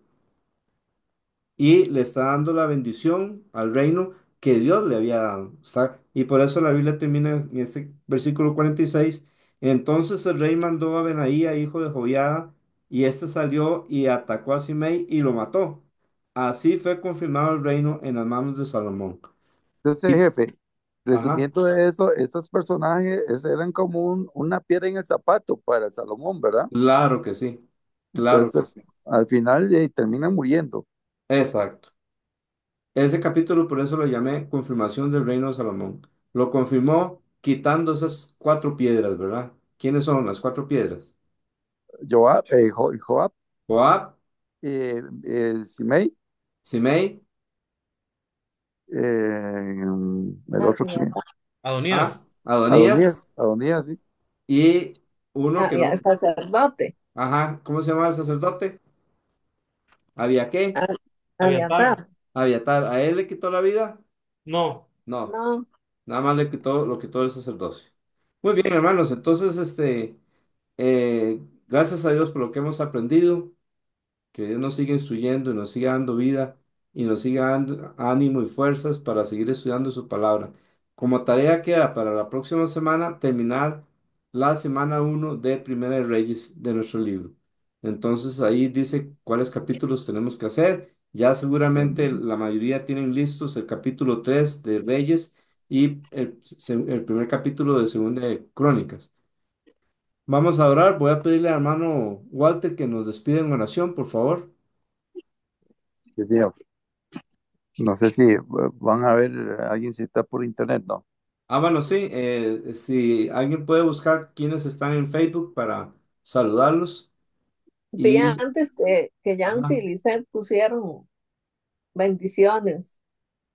y le está dando la bendición al reino que Dios le había dado. Y por eso la Biblia termina en este versículo 46. Entonces el rey mandó a Benaía, hijo de Joiada, y éste salió y atacó a Simei y lo mató. Así fue confirmado el reino en las manos de Salomón. Entonces, Y, jefe, ajá, resumiendo eso, estos personajes eran como una piedra en el zapato para Salomón, ¿verdad? claro que sí, claro que Entonces, sí. al final terminan muriendo. Exacto. Ese capítulo por eso lo llamé confirmación del reino de Salomón. Lo confirmó quitando esas cuatro piedras, ¿verdad? ¿Quiénes son las cuatro piedras? Joab, Joab, Simei, Simei, el otro que se llama, Adonías. Adonías Adonías, sí. y uno que Y al no. sacerdote, Ajá, ¿cómo se llama el sacerdote? ¿Había qué? a- Abiatar. Abiatar. Abiatar. ¿A él le quitó la vida? No. No, No, nada más lo quitó el sacerdocio. Muy bien, hermanos, entonces, gracias a Dios por lo que hemos aprendido. Que Dios nos siga instruyendo y nos siga dando vida y nos siga dando ánimo y fuerzas para seguir estudiando su palabra. Como tarea queda para la próxima semana terminar la semana uno de Primera de Reyes de nuestro libro. Entonces ahí dice cuáles capítulos tenemos que hacer. Ya seguramente la mayoría tienen listos el capítulo 3 de Reyes y el primer capítulo de Segunda de Crónicas. Vamos a orar. Voy a pedirle al hermano Walter que nos despida en oración, por favor. Dios mío. No sé si van a ver alguien si está por internet, ¿no? Bueno, sí, si alguien puede buscar quiénes están en Facebook para saludarlos. vi Y, antes que Yancy ajá, y Lisette pusieron bendiciones,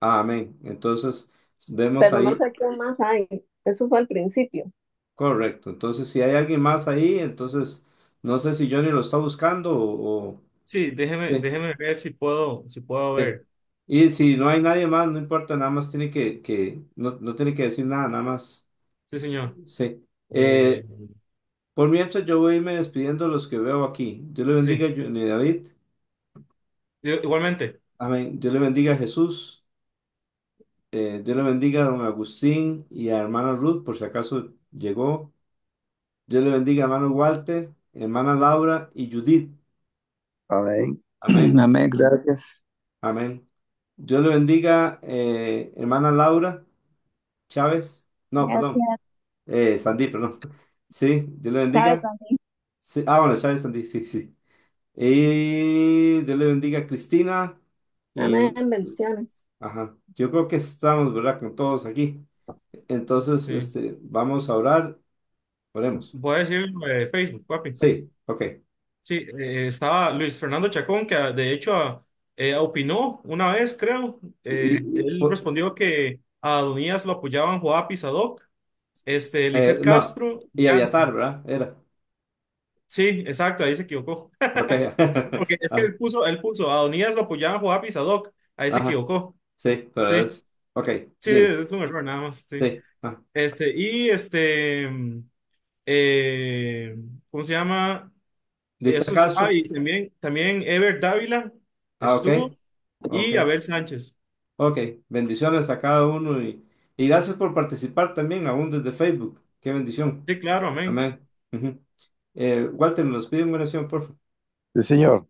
amén. Entonces, vemos pero no ahí, sé qué más hay. Eso fue al principio. correcto. Entonces, si hay alguien más ahí, entonces, no sé si Johnny lo está buscando Sí, sí, déjeme ver si puedo sí. ver. Y si no hay nadie más, no importa, nada más tiene no tiene que decir nada, nada más. Sí, señor. Sí. Eh, Por mientras, yo voy a irme despidiendo de los que veo aquí. Dios le bendiga, sí, Johnny David. igualmente. Amén. Dios le bendiga a Jesús. Dios le bendiga a don Agustín y a hermana Ruth, por si acaso llegó. Dios le bendiga a hermano Walter, hermana Laura y Judith. Amén. Amén. Amén, gracias. Amén. Dios le bendiga, hermana Laura Chávez. No, perdón. Gracias. Sandy, perdón. Sí, Dios le Chávez bendiga. también. Sí, bueno, Chávez Sandy, sí, sí. Y Dios le bendiga a Cristina. Amén, Y, bendiciones. ajá, yo creo que estamos, ¿verdad? Con todos aquí. Entonces, Sí. vamos a orar. Oremos. Voy a decir lo de Facebook, papi. Sí, ok. Sí, estaba Luis Fernando Chacón, que de hecho opinó una vez, creo. Él Pu- respondió que a Adonías lo apoyaban Joab y Sadoc, Lisette no, Castro y y Aviatar, Yancy. ¿verdad? Era. Sí, exacto, ahí se equivocó. Ok. Porque es que Ah, él puso a Adonías lo apoyaban Joab y Sadoc, ahí se ajá. equivocó. Sí, pero Sí, es. Ok, sí, bien. es un error nada más, sí. Sí. Ah, Y eh, ¿cómo se llama? Lisa Y Castro. también Ever Dávila Ok. estuvo Ok. y Abel Sánchez. Ok. Bendiciones a cada uno y gracias por participar también, aún desde Facebook. Qué bendición. Sí, claro, amén. Amén. Ujú. Walter, nos pide una oración, por favor. Sí, Señor.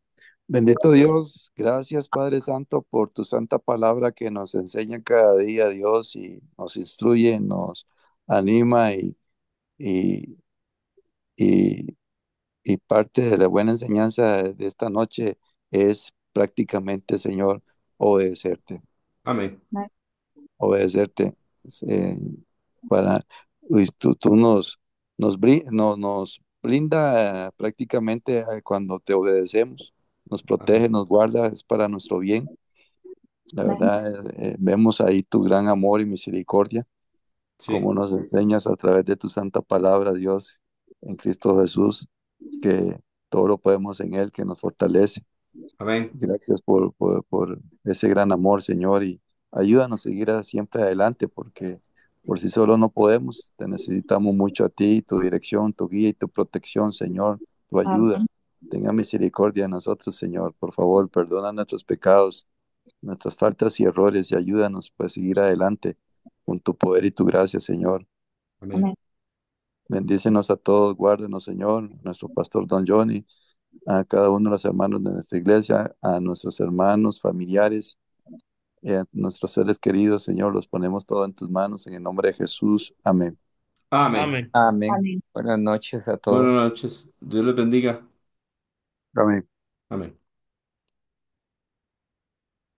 Bendito Dios, gracias Padre Santo por tu santa palabra que nos enseña cada día, Dios, y nos instruye, nos anima y, y, y parte de la buena enseñanza de esta noche es prácticamente, Señor, obedecerte, Amén. obedecerte. eh, para, pues, tú nos brinda prácticamente cuando te obedecemos, nos protege, Amén. nos guarda, es para nuestro bien. La Amén. verdad, vemos ahí tu gran amor y misericordia, como Sí. nos enseñas a través de tu santa palabra, Dios, en Cristo Jesús, que todo lo podemos en Él, que nos fortalece. Amén. Gracias por ese gran amor, Señor, y ayúdanos a seguir siempre adelante, porque Por sí solo no podemos, te necesitamos mucho a ti, tu dirección, tu guía y tu protección, Señor, tu ayuda. Amén. Tenga misericordia de nosotros, Señor. Por favor, perdona nuestros pecados, nuestras faltas y errores y ayúdanos pues, a seguir adelante con tu poder y tu gracia, Señor. Amén. Amén. Bendícenos a todos, guárdenos, Señor, nuestro pastor Don Johnny, a cada uno de los hermanos de nuestra iglesia, a nuestros hermanos, familiares, a nuestros seres queridos, Señor, los ponemos todos en tus manos, en el nombre de Jesús. Amén. Amén. Amén. Amén. Amén. Buenas noches a Buenas todos. noches. Dios les bendiga. Amén. Amén.